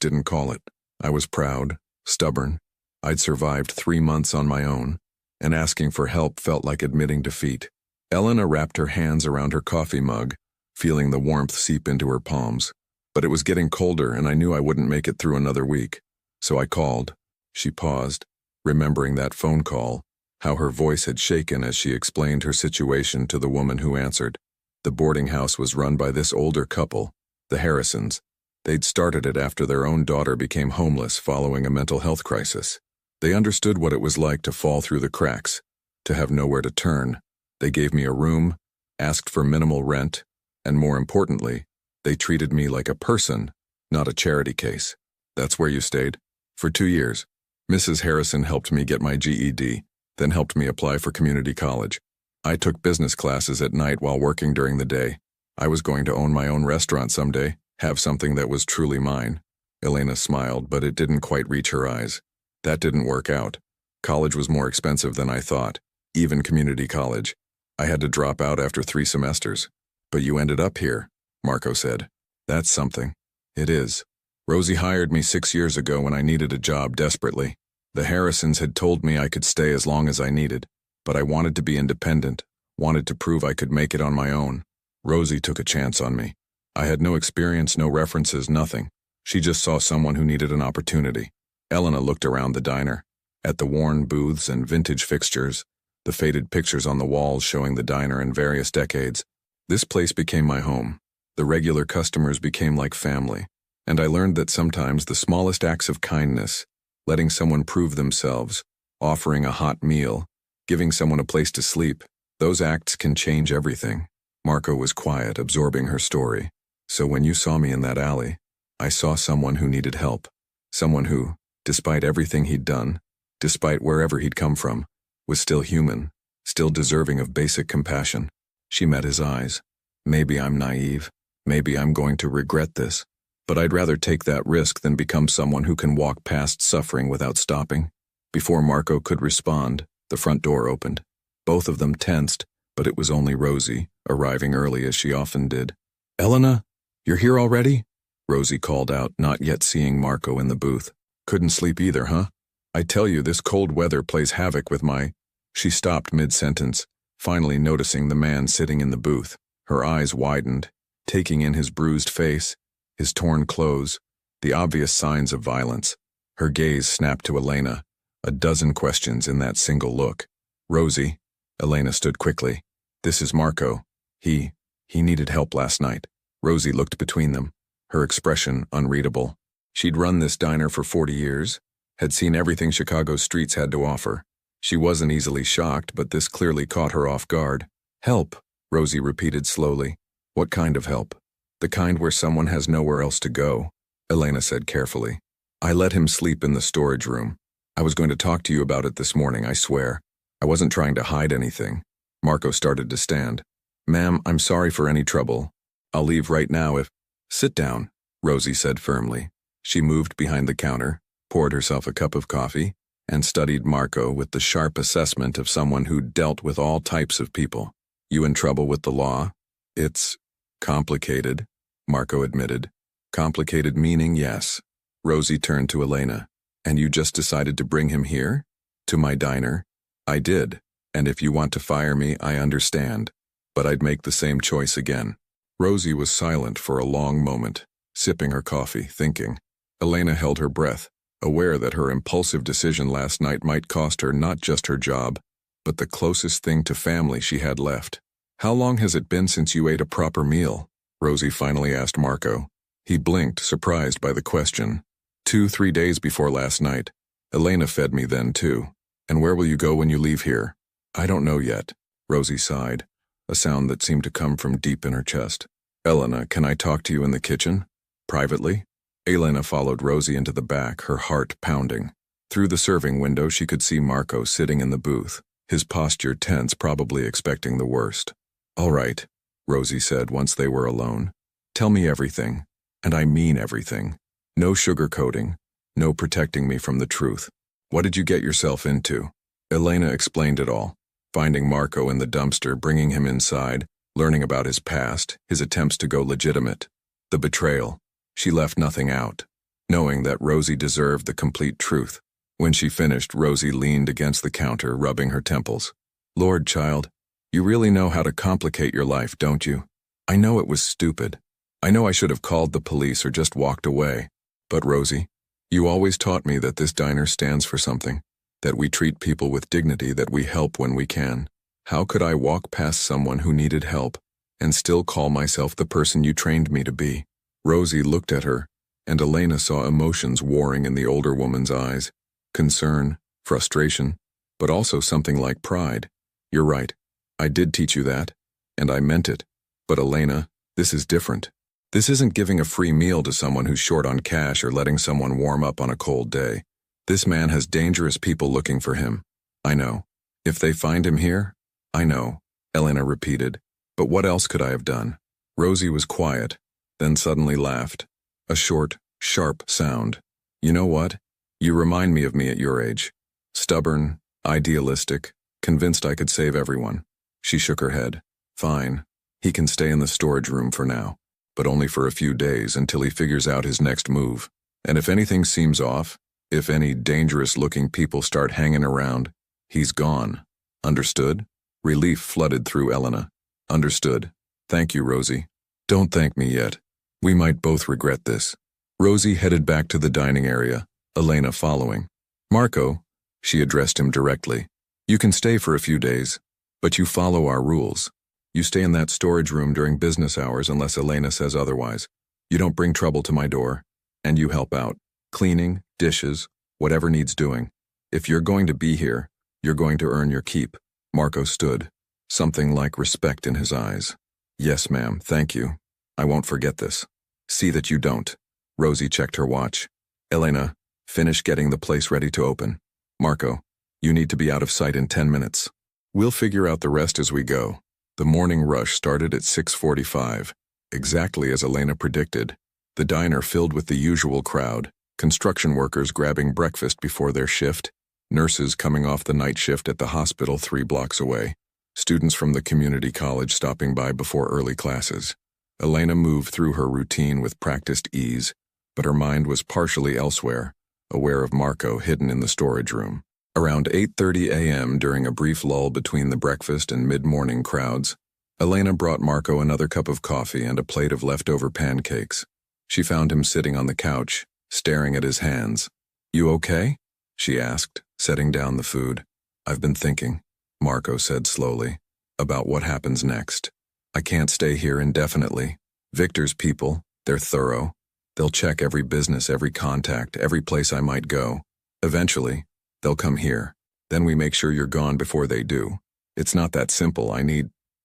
didn't call it. I was proud, stubborn. I'd survived 3 months on my own, and asking for help felt like admitting defeat. Elena wrapped her hands around her coffee mug, feeling the warmth seep into her palms. But it was getting colder, and I knew I wouldn't make it through another week. So I called. She paused, remembering that phone call, how her voice had shaken as she explained her situation to the woman who answered. The boarding house was run by this older couple, the Harrisons. They'd started it after their own daughter became homeless following a mental health crisis. They understood what it was like to fall through the cracks, to have nowhere to turn. They gave me a room, asked for minimal rent, and more importantly, they treated me like a person, not a charity case. That's where you stayed? For 2 years. Mrs. Harrison helped me get my GED, then helped me apply for community college. I took business classes at night while working during the day. I was going to own my own restaurant someday, have something that was truly mine. Elena smiled, but it didn't quite reach her eyes. That didn't work out. College was more expensive than I thought, even community college. I had to drop out after 3 semesters. But you ended up here, Marco said. That's something. It is. Rosie hired me 6 years ago when I needed a job desperately. The Harrisons had told me I could stay as long as I needed, but I wanted to be independent, wanted to prove I could make it on my own. Rosie took a chance on me. I had no experience, no references, nothing. She just saw someone who needed an opportunity. Elena looked around the diner, at the worn booths and vintage fixtures, the faded pictures on the walls showing the diner in various decades. This place became my home. The regular customers became like family, and I learned that sometimes the smallest acts of kindness, letting someone prove themselves, offering a hot meal, giving someone a place to sleep, those acts can change everything. Marco was quiet, absorbing her story. So when you saw me in that alley, I saw someone who needed help. Someone who, despite everything he'd done, despite wherever he'd come from, was still human, still deserving of basic compassion. She met his eyes. Maybe I'm naive. Maybe I'm going to regret this. But I'd rather take that risk than become someone who can walk past suffering without stopping. Before Marco could respond, the front door opened. Both of them tensed, but it was only Rosie, arriving early as she often did. Elena, you're here already? Rosie called out, not yet seeing Marco in the booth. Couldn't sleep either, huh? I tell you, this cold weather plays havoc with my... She stopped mid-sentence, finally noticing the man sitting in the booth. Her eyes widened, taking in his bruised face, his torn clothes, the obvious signs of violence. Her gaze snapped to Elena, a dozen questions in that single look. Rosie, Elena stood quickly. This is Marco. He needed help last night. Rosie looked between them, her expression unreadable. She'd run this diner for 40 years, had seen everything Chicago's streets had to offer. She wasn't easily shocked, but this clearly caught her off guard. Help, Rosie repeated slowly. What kind of help? The kind where someone has nowhere else to go, Elena said carefully. I let him sleep in the storage room. I was going to talk to you about it this morning, I swear. I wasn't trying to hide anything. Marco started to stand. Ma'am, I'm sorry for any trouble. I'll leave right now if... Sit down, Rosie said firmly. She moved behind the counter, poured herself a cup of coffee, and studied Marco with the sharp assessment of someone who'd dealt with all types of people. You in trouble with the law? It's complicated, Marco admitted. Complicated meaning, yes. Rosie turned to Elena. And you just decided to bring him here? To my diner? I did. And if you want to fire me, I understand. But I'd make the same choice again. Rosie was silent for a long moment, sipping her coffee, thinking. Elena held her breath, aware that her impulsive decision last night might cost her not just her job, but the closest thing to family she had left. How long has it been since you ate a proper meal? Rosie finally asked Marco. He blinked, surprised by the question. 2-3 days before last night. Elena fed me then, too. And where will you go when you leave here? I don't know yet. Rosie sighed, a sound that seemed to come from deep in her chest. Elena, can I talk to you in the kitchen? Privately? Elena followed Rosie into the back, her heart pounding. Through the serving window, she could see Marco sitting in the booth, his posture tense, probably expecting the worst. All right, Rosie said once they were alone. Tell me everything, and I mean everything. No sugarcoating, no protecting me from the truth. What did you get yourself into? Elena explained it all, finding Marco in the dumpster, bringing him inside, learning about his past, his attempts to go legitimate, the betrayal. She left nothing out, knowing that Rosie deserved the complete truth. When she finished, Rosie leaned against the counter, rubbing her temples. Lord, child, you really know how to complicate your life, don't you? I know it was stupid. I know I should have called the police or just walked away. But Rosie, you always taught me that this diner stands for something, that we treat people with dignity, that we help when we can. How could I walk past someone who needed help and still call myself the person you trained me to be? Rosie looked at her, and Elena saw emotions warring in the older woman's eyes. Concern, frustration, but also something like pride. You're right. I did teach you that, and I meant it. But Elena, this is different. This isn't giving a free meal to someone who's short on cash or letting someone warm up on a cold day. This man has dangerous people looking for him. I know. If they find him here, I know, Elena repeated. But what else could I have done? Rosie was quiet, then suddenly laughed. A short, sharp sound. You know what? You remind me of me at your age. Stubborn, idealistic, convinced I could save everyone. She shook her head. Fine. He can stay in the storage room for now, but only for a few days until he figures out his next move. And if anything seems off, if any dangerous-looking people start hanging around, he's gone. Understood? Relief flooded through Elena. Understood. Thank you, Rosie. Don't thank me yet. We might both regret this. Rosie headed back to the dining area, Elena following. Marco, she addressed him directly. You can stay for a few days, but you follow our rules. You stay in that storage room during business hours unless Elena says otherwise. You don't bring trouble to my door, and you help out. Cleaning, dishes, whatever needs doing. If you're going to be here, you're going to earn your keep. Marco stood, something like respect in his eyes. Yes, ma'am, thank you. I won't forget this. See that you don't. Rosie checked her watch. Elena, finish getting the place ready to open. Marco, you need to be out of sight in 10 minutes. We'll figure out the rest as we go. The morning rush started at 6:45. Exactly as Elena predicted. The diner filled with the usual crowd, construction workers grabbing breakfast before their shift, nurses coming off the night shift at the hospital 3 blocks away, students from the community college stopping by before early classes. Elena moved through her routine with practiced ease, but her mind was partially elsewhere, aware of Marco hidden in the storage room. Around 8:30 a.m., during a brief lull between the breakfast and mid-morning crowds, Elena brought Marco another cup of coffee and a plate of leftover pancakes. She found him sitting on the couch, staring at his hands. You okay? She asked, setting down the food. I've been thinking, Marco said slowly, about what happens next. I can't stay here indefinitely. Victor's people, they're thorough. They'll check every business, every contact, every place I might go. Eventually, they'll come here. Then we make sure you're gone before they do. It's not that simple.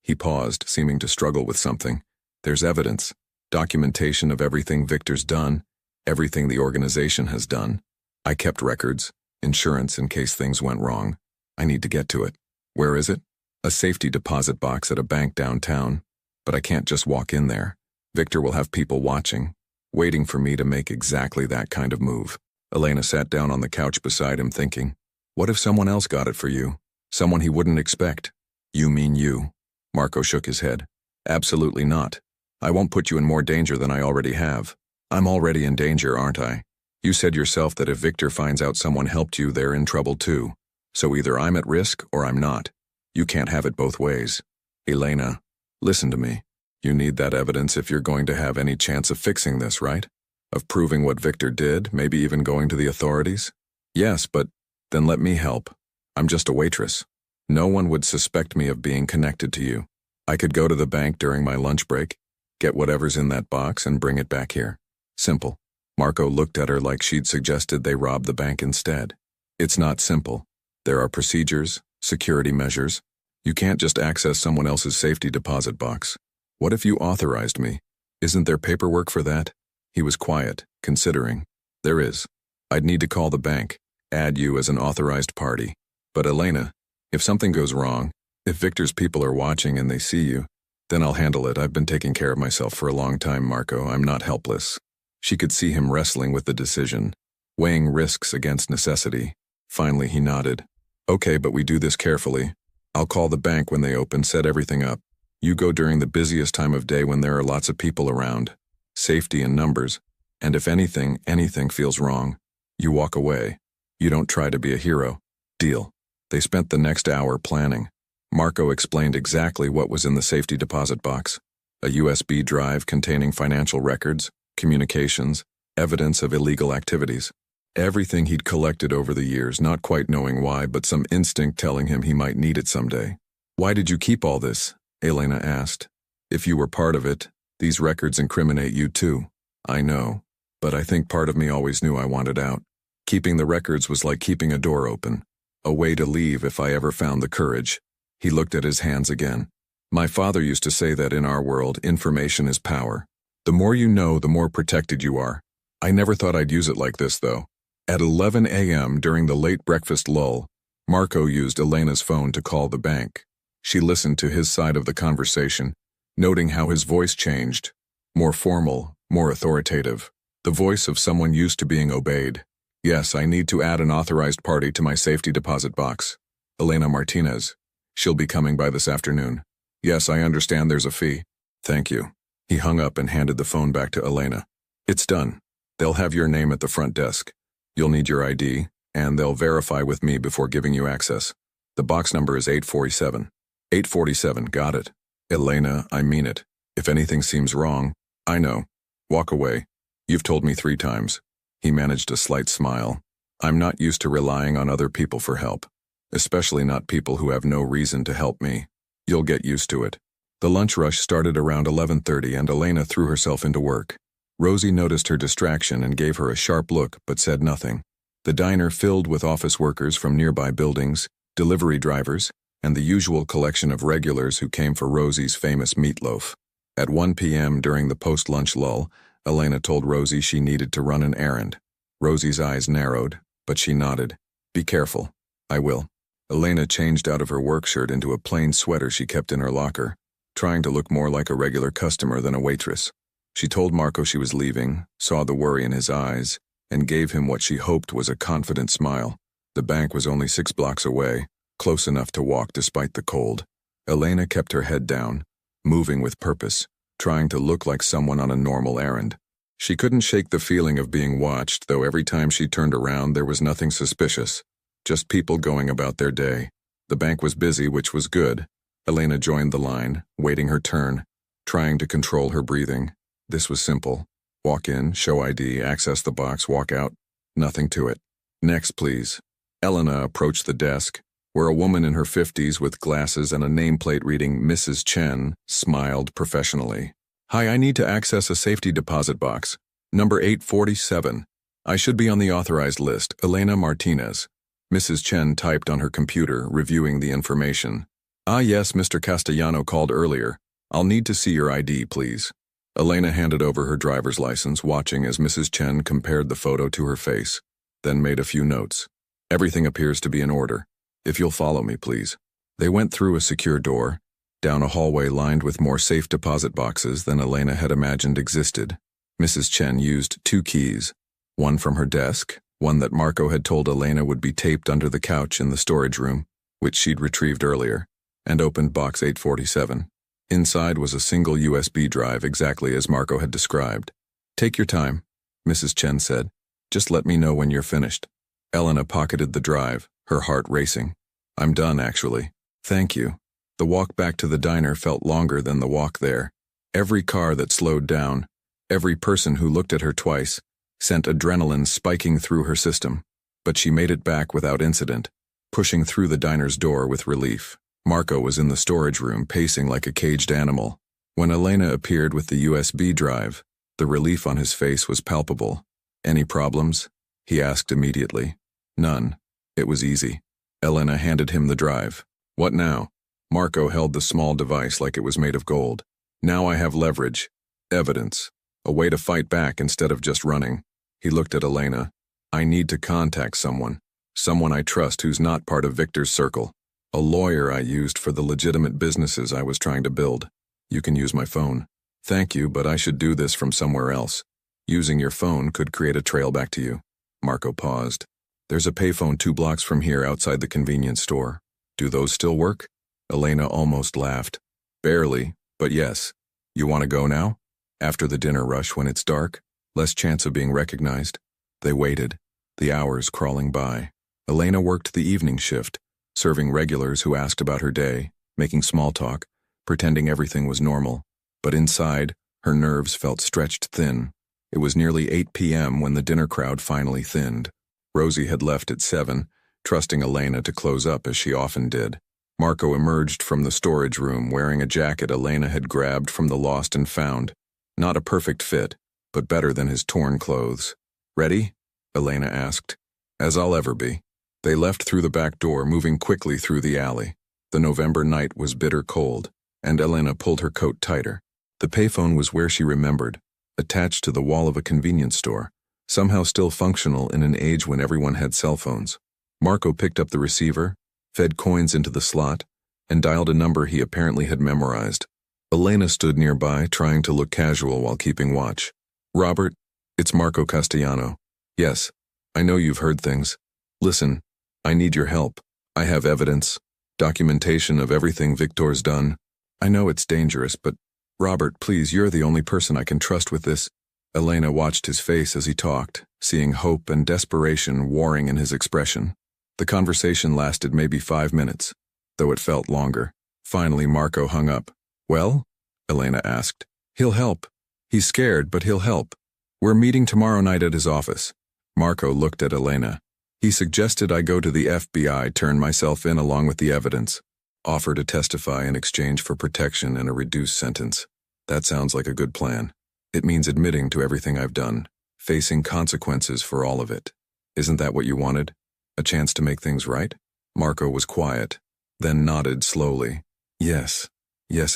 He paused, seeming to struggle with something. There's evidence, documentation of everything Victor's done, everything the organization has done. I kept records, insurance in case things went wrong. I need to get to it. Where is it? A safety deposit box at a bank downtown. But I can't just walk in there. Victor will have people watching, waiting for me to make exactly that kind of move. Elena sat down on the couch beside him thinking, what if someone else got it for you? Someone he wouldn't expect. You mean you? Marco shook his head. Absolutely not. I won't put you in more danger than I already have. I'm already in danger, aren't I? You said yourself that if Victor finds out someone helped you, they're in trouble too. So either I'm at risk or I'm not. You can't have it both ways. Elena, listen to me. You need that evidence if you're going to have any chance of fixing this, right? Of proving what Victor did, maybe even going to the authorities? Yes, but then let me help. I'm just a waitress. No one would suspect me of being connected to you. I could go to the bank during my lunch break, get whatever's in that box and bring it back here. Simple. Marco looked at her like she'd suggested they rob the bank instead. It's not simple. There are procedures, security measures. You can't just access someone else's safety deposit box. What if you authorized me? Isn't there paperwork for that? He was quiet, considering. There is. I'd need to call the bank, add you as an authorized party. But Elena, if something goes wrong, if Victor's people are watching and they see you, then I'll handle it. I've been taking care of myself for a long time, Marco. I'm not helpless. She could see him wrestling with the decision, weighing risks against necessity. Finally, he nodded. Okay, but we do this carefully. I'll call the bank when they open, set everything up. You go during the busiest time of day when there are lots of people around. Safety in numbers. And if anything feels wrong, you walk away. You don't try to be a hero. Deal. They spent the next hour planning. Marco explained exactly what was in the safety deposit box. A USB drive containing financial records, communications, evidence of illegal activities. Everything he'd collected over the years, not quite knowing why, but some instinct telling him he might need it someday. Why did you keep all this? Elena asked. If you were part of it, these records incriminate you too. I know, but I think part of me always knew I wanted out. Keeping the records was like keeping a door open. A way to leave if I ever found the courage. He looked at his hands again. My father used to say that in our world, information is power. The more you know, the more protected you are. I never thought I'd use it like this, though. At 11 a.m. during the late breakfast lull, Marco used Elena's phone to call the bank. She listened to his side of the conversation, noting how his voice changed. More formal, more authoritative. The voice of someone used to being obeyed. Yes, I need to add an authorized party to my safety deposit box. Elena Martinez. She'll be coming by this afternoon. Yes, I understand there's a fee. Thank you. He hung up and handed the phone back to Elena. It's done. They'll have your name at the front desk. You'll need your ID, and they'll verify with me before giving you access. The box number is 847. 847, got it. Elena, I mean it. If anything seems wrong, I know. Walk away. You've told me 3 times. He managed a slight smile. I'm not used to relying on other people for help, especially not people who have no reason to help me. You'll get used to it. The lunch rush started around 11:30 and Elena threw herself into work. Rosie noticed her distraction and gave her a sharp look but said nothing. The diner filled with office workers from nearby buildings, delivery drivers, and the usual collection of regulars who came for Rosie's famous meatloaf. At 1 p.m. during the post-lunch lull, Elena told Rosie she needed to run an errand. Rosie's eyes narrowed, but she nodded. Be careful. I will. Elena changed out of her work shirt into a plain sweater she kept in her locker, trying to look more like a regular customer than a waitress. She told Marco she was leaving, saw the worry in his eyes, and gave him what she hoped was a confident smile. The bank was only 6 blocks away, close enough to walk despite the cold. Elena kept her head down, moving with purpose, trying to look like someone on a normal errand. She couldn't shake the feeling of being watched, though every time she turned around there was nothing suspicious. Just people going about their day. The bank was busy, which was good. Elena joined the line, waiting her turn, trying to control her breathing. This was simple. Walk in, show ID, access the box, walk out. Nothing to it. Next, please. Elena approached the desk, where a woman in her 50s with glasses and a nameplate reading Mrs. Chen smiled professionally. Hi, I need to access a safety deposit box. Number 847. I should be on the authorized list. Elena Martinez. Mrs. Chen typed on her computer, reviewing the information. Ah yes, Mr. Castellano called earlier. I'll need to see your ID, please. Elena handed over her driver's license, watching as Mrs. Chen compared the photo to her face, then made a few notes. Everything appears to be in order. If you'll follow me, please. They went through a secure door, down a hallway lined with more safe deposit boxes than Elena had imagined existed. Mrs. Chen used 2 keys, one from her desk, one that Marco had told Elena would be taped under the couch in the storage room, which she'd retrieved earlier, and opened box 847. Inside was a single USB drive exactly as Marco had described. Take your time, Mrs. Chen said. Just let me know when you're finished. Elena pocketed the drive, her heart racing. I'm done, actually. Thank you. The walk back to the diner felt longer than the walk there. Every car that slowed down, every person who looked at her twice, sent adrenaline spiking through her system. But she made it back without incident, pushing through the diner's door with relief. Marco was in the storage room, pacing like a caged animal. When Elena appeared with the USB drive, the relief on his face was palpable. Any problems? He asked immediately. None. It was easy. Elena handed him the drive. What now? Marco held the small device like it was made of gold. Now I have leverage. Evidence. A way to fight back instead of just running. He looked at Elena. I need to contact someone. Someone I trust who's not part of Victor's circle. A lawyer I used for the legitimate businesses I was trying to build. You can use my phone. Thank you, but I should do this from somewhere else. Using your phone could create a trail back to you. Marco paused. There's a payphone 2 blocks from here outside the convenience store. Do those still work? Elena almost laughed. Barely, but yes. You want to go now? After the dinner rush when it's dark? Less chance of being recognized? They waited, the hours crawling by. Elena worked the evening shift, serving regulars who asked about her day, making small talk, pretending everything was normal. But inside, her nerves felt stretched thin. It was nearly 8 p.m. when the dinner crowd finally thinned. Rosie had left at 7, trusting Elena to close up as she often did. Marco emerged from the storage room wearing a jacket Elena had grabbed from the lost and found. Not a perfect fit, but better than his torn clothes. "Ready?" Elena asked. "As I'll ever be." They left through the back door, moving quickly through the alley. The November night was bitter cold, and Elena pulled her coat tighter. The payphone was where she remembered, attached to the wall of a convenience store, somehow still functional in an age when everyone had cell phones. Marco picked up the receiver, fed coins into the slot, and dialed a number he apparently had memorized. Elena stood nearby, trying to look casual while keeping watch. "Robert, it's Marco Castellano. Yes, I know you've heard things. Listen, I need your help. I have evidence, documentation of everything Victor's done. I know it's dangerous, but Robert, please, you're the only person I can trust with this." Elena watched his face as he talked, seeing hope and desperation warring in his expression. The conversation lasted maybe 5 minutes, though it felt longer. Finally, Marco hung up. "Well?" Elena asked. "He'll help. He's scared, but he'll help. We're meeting tomorrow night at his office." Marco looked at Elena. "He suggested I go to the FBI, turn myself in along with the evidence, offer to testify in exchange for protection and a reduced sentence. That sounds like a good plan. It means admitting to everything I've done, facing consequences for all of it. Isn't that what you wanted? A chance to make things right?" Marco was quiet, then nodded slowly. Yes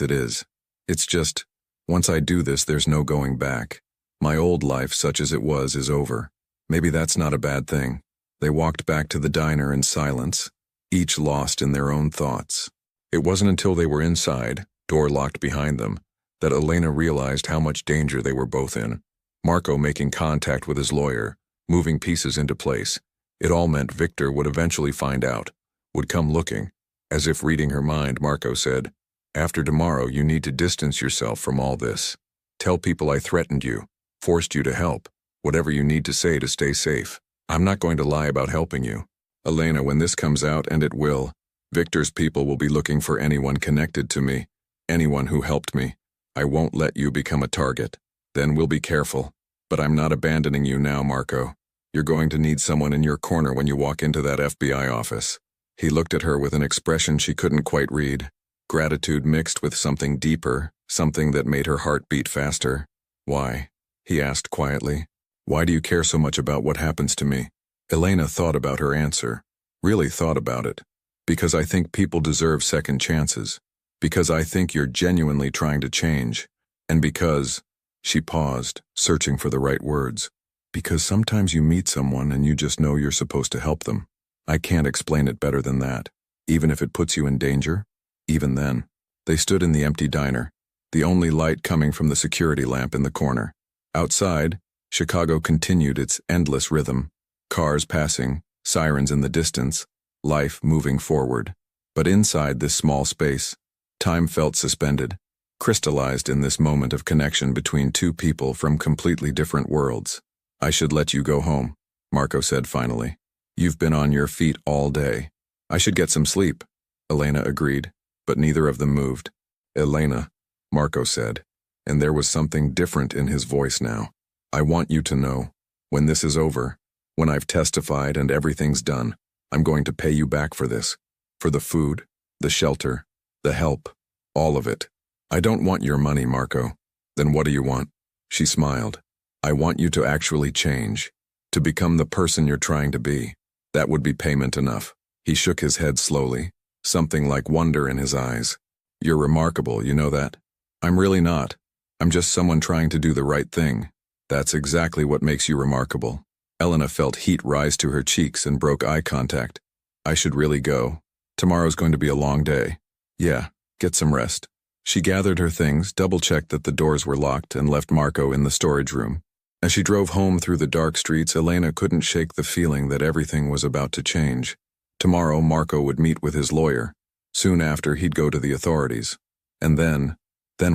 it is. It's just, once I do this there's no going back. My old life, such as it was, is over. Maybe that's not a bad thing." They walked back to the diner in silence, each lost in their own thoughts. It wasn't until they were inside, door locked behind them, that Elena realized how much danger they were both in. Marco making contact with his lawyer, moving pieces into place. It all meant Victor would eventually find out, would come looking. As if reading her mind, Marco said, "After tomorrow you need to distance yourself from all this. Tell people I threatened you, forced you to help, whatever you need to say to stay safe. I'm not going to lie about helping you. Elena, when this comes out, and it will, Victor's people will be looking for anyone connected to me, anyone who helped me. I won't let you become a target. Then we'll be careful. But I'm not abandoning you now, Marco. You're going to need someone in your corner when you walk into that FBI office." He looked at her with an expression she couldn't quite read, gratitude mixed with something deeper, something that made her heart beat faster. "Why?" he asked quietly. "Why do you care so much about what happens to me?" Elena thought about her answer, really thought about it. "Because I think people deserve second chances. Because I think you're genuinely trying to change. And because," she paused, searching for the right words, "because sometimes you meet someone and you just know you're supposed to help them. I can't explain it better than that. Even if it puts you in danger, even then." They stood in the empty diner, the only light coming from the security lamp in the corner. Outside, Chicago continued its endless rhythm. Cars passing, sirens in the distance, life moving forward. But inside this small space, time felt suspended, crystallized in this moment of connection between two people from completely different worlds. "I should let you go home," Marco said finally. "You've been on your feet all day." "I should get some sleep," Elena agreed, but neither of them moved. "Elena," Marco said, and there was something different in his voice now. "I want you to know, when this is over, when I've testified and everything's done, I'm going to pay you back for this. For the food, the shelter, the help, all of it. I don't want your money, Marco." "Then what do you want?" She smiled. "I want you to actually change, to become the person you're trying to be. That would be payment enough." He shook his head slowly, something like wonder in his eyes. "You're remarkable, you know that?" "I'm really not. I'm just someone trying to do the right thing." "That's exactly what makes you remarkable." Elena felt heat rise to her cheeks and broke eye contact. "I should really go. Tomorrow's going to be a long day." "Yeah, get some rest." She gathered her things, double-checked that the doors were locked, and left Marco in the storage room. As she drove home through the dark streets, Elena couldn't shake the feeling that everything was about to change. Tomorrow, Marco would meet with his lawyer. Soon after, he'd go to the authorities. And then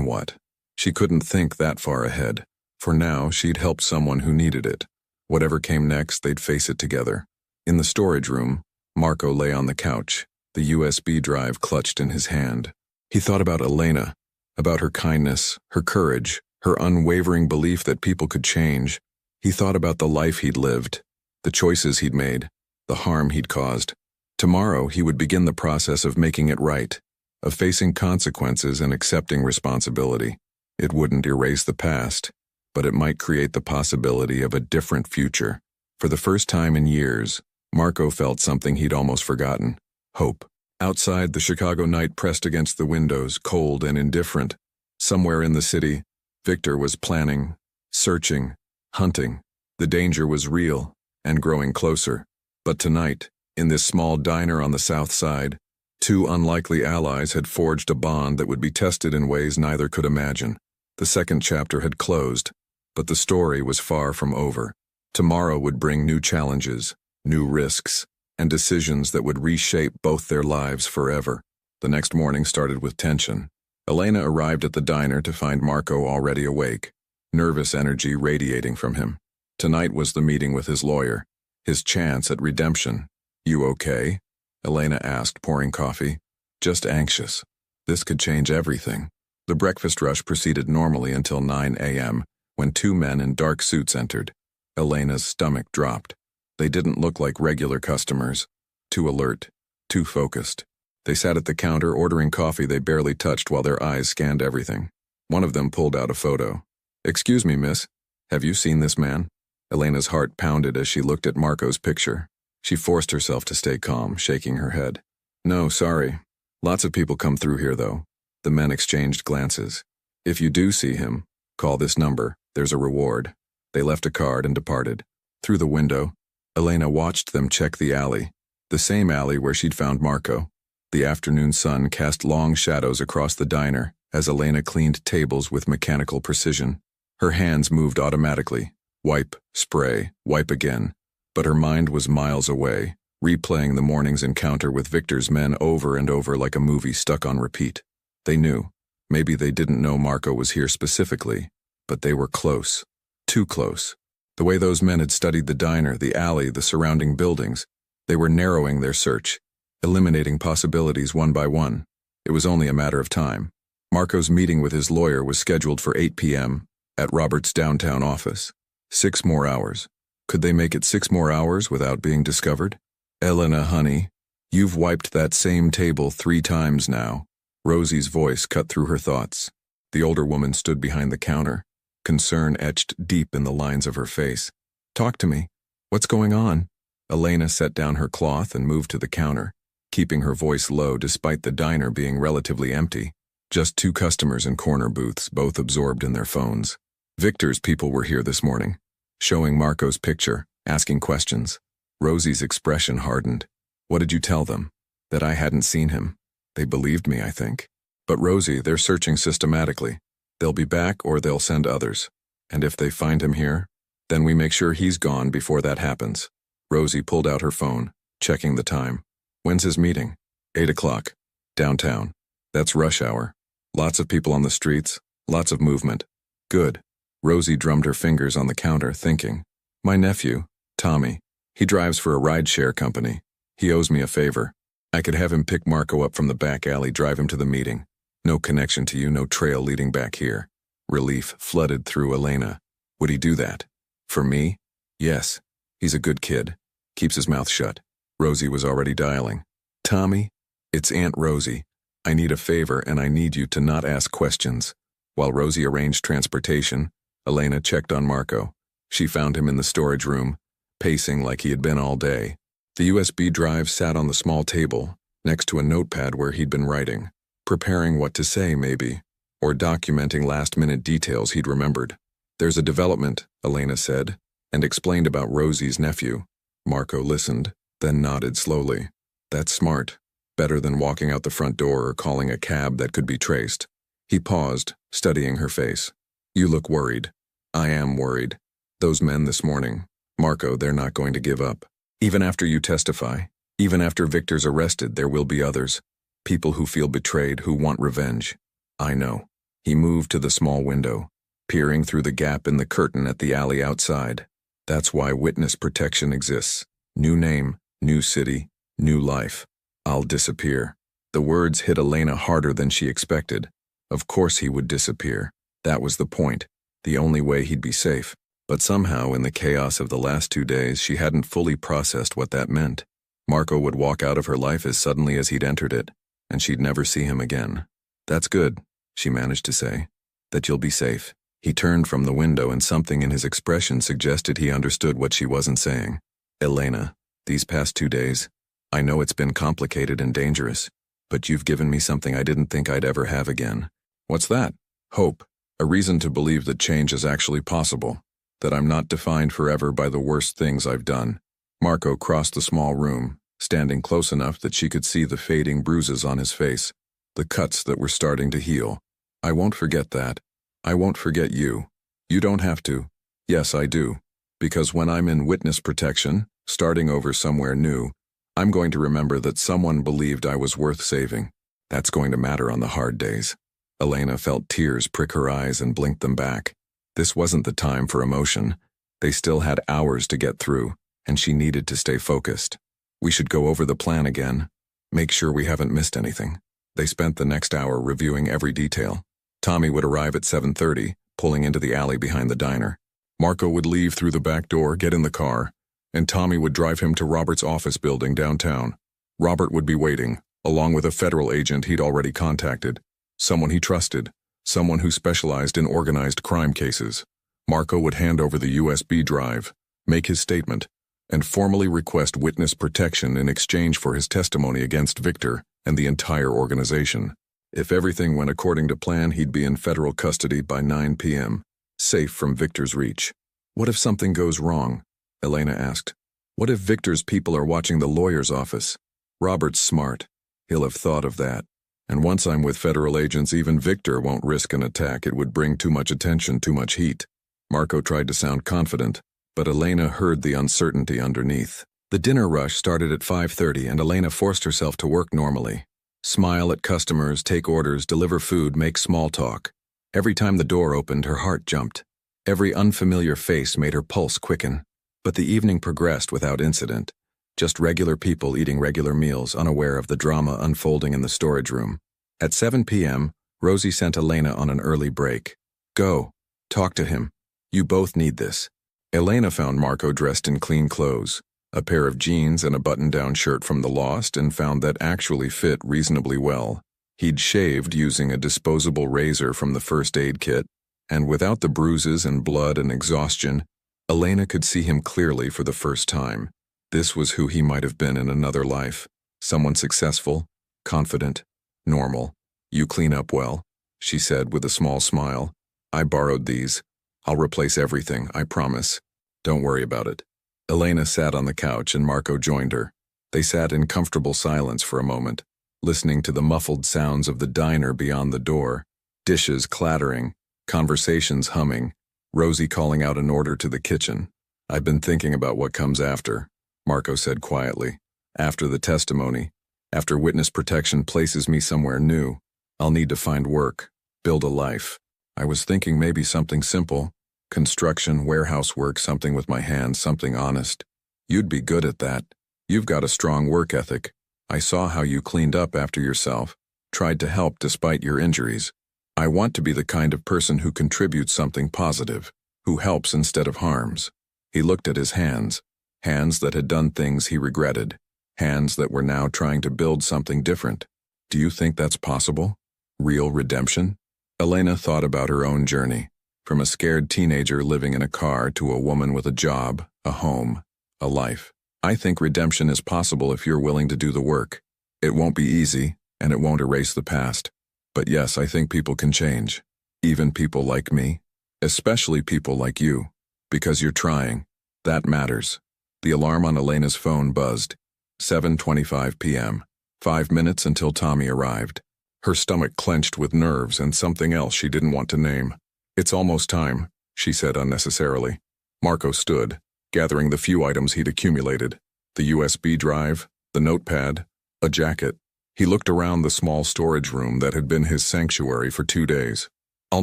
what? She couldn't think that far ahead. For now, she'd helped someone who needed it. Whatever came next, they'd face it together. In the storage room, Marco lay on the couch, the USB drive clutched in his hand. He thought about Elena, about her kindness, her courage, her unwavering belief that people could change. He thought about the life he'd lived, the choices he'd made, the harm he'd caused. Tomorrow, he would begin the process of making it right, of facing consequences and accepting responsibility. It wouldn't erase the past, but it might create the possibility of a different future. For the first time in years, Marco felt something he'd almost forgotten: hope. Outside, the Chicago night pressed against the windows, cold and indifferent. Somewhere in the city, Victor was planning, searching, hunting. The danger was real and growing closer. But tonight, in this small diner on the south side, two unlikely allies had forged a bond that would be tested in ways neither could imagine. The second chapter had closed, but the story was far from over. Tomorrow would bring new challenges, new risks, and decisions that would reshape both their lives forever. The next morning started with tension. Elena arrived at the diner to find Marco already awake, nervous energy radiating from him. Tonight was the meeting with his lawyer, his chance at redemption. "You okay?" Elena asked, pouring coffee. "Just anxious. This could change everything." The breakfast rush proceeded normally until 9 a.m., when two men in dark suits entered. Elena's stomach dropped. They didn't look like regular customers. Too alert, too focused. They sat at the counter ordering coffee they barely touched while their eyes scanned everything. One of them pulled out a photo. "Excuse me, miss. Have you seen this man?" Elena's heart pounded as she looked at Marco's picture. She forced herself to stay calm, shaking her head. "No, sorry. Lots of people come through here, though." The men exchanged glances. "If you do see him, call this number. There's a reward." They left a card and departed. Through the window, Elena watched them check the alley, the same alley where she'd found Marco. The afternoon sun cast long shadows across the diner as Elena cleaned tables with mechanical precision. Her hands moved automatically. Wipe, spray, wipe again. But her mind was miles away, replaying the morning's encounter with Victor's men over and over like a movie stuck on repeat. They knew. Maybe they didn't know Marco was here specifically, but they were close. Too close. The way those men had studied the diner, the alley, the surrounding buildings, they were narrowing their search, eliminating possibilities one by one. It was only a matter of time. Marco's meeting with his lawyer was scheduled for 8 p.m. at Robert's downtown office. 6 more hours. Could they make it 6 more hours without being discovered? "Elena, honey, you've wiped that same table 3 times now." Rosie's voice cut through her thoughts. The older woman stood behind the counter, concern etched deep in the lines of her face. "Talk to me. What's going on?" Elena set down her cloth and moved to the counter, keeping her voice low despite the diner being relatively empty. Just 2 customers in corner booths, both absorbed in their phones. Victor's people were here this morning, showing Marco's picture, asking questions. Rosie's expression hardened. "What did you tell them?" "That I hadn't seen him. They believed me, I think." "But Rosie, they're searching systematically. They'll be back or they'll send others. And if they find him here, then we make sure he's gone before that happens." Rosie pulled out her phone, checking the time. "When's his meeting?" 8 o'clock. Downtown. That's rush hour. Lots of people on the streets, lots of movement. Good. Rosie drummed her fingers on the counter, thinking. "My nephew, Tommy, he drives for a rideshare company. He owes me a favor. I could have him pick Marco up from the back alley, drive him to the meeting. No connection to you, no trail leading back here." Relief flooded through Elena. "Would he do that? For me?" "Yes. He's a good kid. Keeps his mouth shut." Rosie was already dialing. "Tommy, it's Aunt Rosie. I need a favor and I need you to not ask questions." While Rosie arranged transportation, Elena checked on Marco. She found him in the storage room, pacing like he had been all day. The USB drive sat on the small table, next to a notepad where he'd been writing, preparing what to say maybe, or documenting last-minute details he'd remembered. "There's a development," Elena said, and explained about Rosie's nephew. Marco listened, then nodded slowly. "That's smart. Better than walking out the front door or calling a cab that could be traced." He paused, studying her face. "You look worried." "I am worried. Those men this morning. Marco, they're not going to give up. Even after you testify, even after Victor's arrested, there will be others. People who feel betrayed, who want revenge. I know. He moved to the small window, peering through the gap in the curtain at the alley outside. That's why witness protection exists. New name, new city, new life. I'll disappear. The words hit Elena harder than she expected. Of course he would disappear. That was the point. The only way he'd be safe. But somehow, in the chaos of the last 2 days, she hadn't fully processed what that meant. Marco would walk out of her life as suddenly as he'd entered it, and she'd never see him again. That's good, she managed to say. That you'll be safe. He turned from the window and something in his expression suggested he understood what she wasn't saying. Elena, these past 2 days, I know it's been complicated and dangerous, but you've given me something I didn't think I'd ever have again. What's that? Hope. A reason to believe that change is actually possible. That I'm not defined forever by the worst things I've done. Marco crossed the small room, standing close enough that she could see the fading bruises on his face, the cuts that were starting to heal. I won't forget that. I won't forget you. You don't have to. Yes, I do. Because when I'm in witness protection, starting over somewhere new, I'm going to remember that someone believed I was worth saving. That's going to matter on the hard days. Elena felt tears prick her eyes and blinked them back. This wasn't the time for emotion. They still had hours to get through, and she needed to stay focused. We should go over the plan again. Make sure we haven't missed anything. They spent the next hour reviewing every detail. Tommy would arrive at 7:30, pulling into the alley behind the diner. Marco would leave through the back door, get in the car, and Tommy would drive him to Robert's office building downtown. Robert would be waiting, along with a federal agent he'd already contacted, someone he trusted, someone who specialized in organized crime cases. Marco would hand over the USB drive, make his statement, and formally request witness protection in exchange for his testimony against Victor and the entire organization. If everything went according to plan, he'd be in federal custody by 9 p.m., safe from Victor's reach. What if something goes wrong? Elena asked. What if Victor's people are watching the lawyer's office? Robert's smart. He'll have thought of that. And once I'm with federal agents, even Victor won't risk an attack. It would bring too much attention, too much heat. Marco tried to sound confident, but Elena heard the uncertainty underneath. The dinner rush started at 5:30 and Elena forced herself to work normally. Smile at customers, take orders, deliver food, make small talk. Every time the door opened, her heart jumped. Every unfamiliar face made her pulse quicken. But the evening progressed without incident. Just regular people eating regular meals, unaware of the drama unfolding in the storage room. At 7 p.m., Rosie sent Elena on an early break. Go. Talk to him. You both need this. Elena found Marco dressed in clean clothes, a pair of jeans and a button-down shirt from the Lost, and found that actually fit reasonably well. He'd shaved using a disposable razor from the first aid kit, and without the bruises and blood and exhaustion, Elena could see him clearly for the first time. This was who he might have been in another life. Someone successful, confident, normal. You clean up well, she said with a small smile. I borrowed these. I'll replace everything, I promise. Don't worry about it. Elena sat on the couch and Marco joined her. They sat in comfortable silence for a moment, listening to the muffled sounds of the diner beyond the door, dishes clattering, conversations humming, Rosie calling out an order to the kitchen. I've been thinking about what comes after, Marco said quietly. After the testimony, after witness protection places me somewhere new, I'll need to find work, build a life. I was thinking maybe something simple, construction, warehouse work, something with my hands, something honest. You'd be good at that. You've got a strong work ethic. I saw how you cleaned up after yourself, tried to help despite your injuries. I want to be the kind of person who contributes something positive, who helps instead of harms. He looked at his hands, hands that had done things he regretted, hands that were now trying to build something different. Do you think that's possible? Real redemption? Elena thought about her own journey, from a scared teenager living in a car to a woman with a job, a home, a life. I think redemption is possible if you're willing to do the work. It won't be easy, and it won't erase the past. But yes, I think people can change. Even people like me. Especially people like you. Because you're trying. That matters. The alarm on Elena's phone buzzed. 7:25 p.m. 5 minutes until Tommy arrived. Her stomach clenched with nerves and something else she didn't want to name. It's almost time, she said unnecessarily. Marco stood, gathering the few items he'd accumulated. The USB drive, the notepad, a jacket. He looked around the small storage room that had been his sanctuary for 2 days. I'll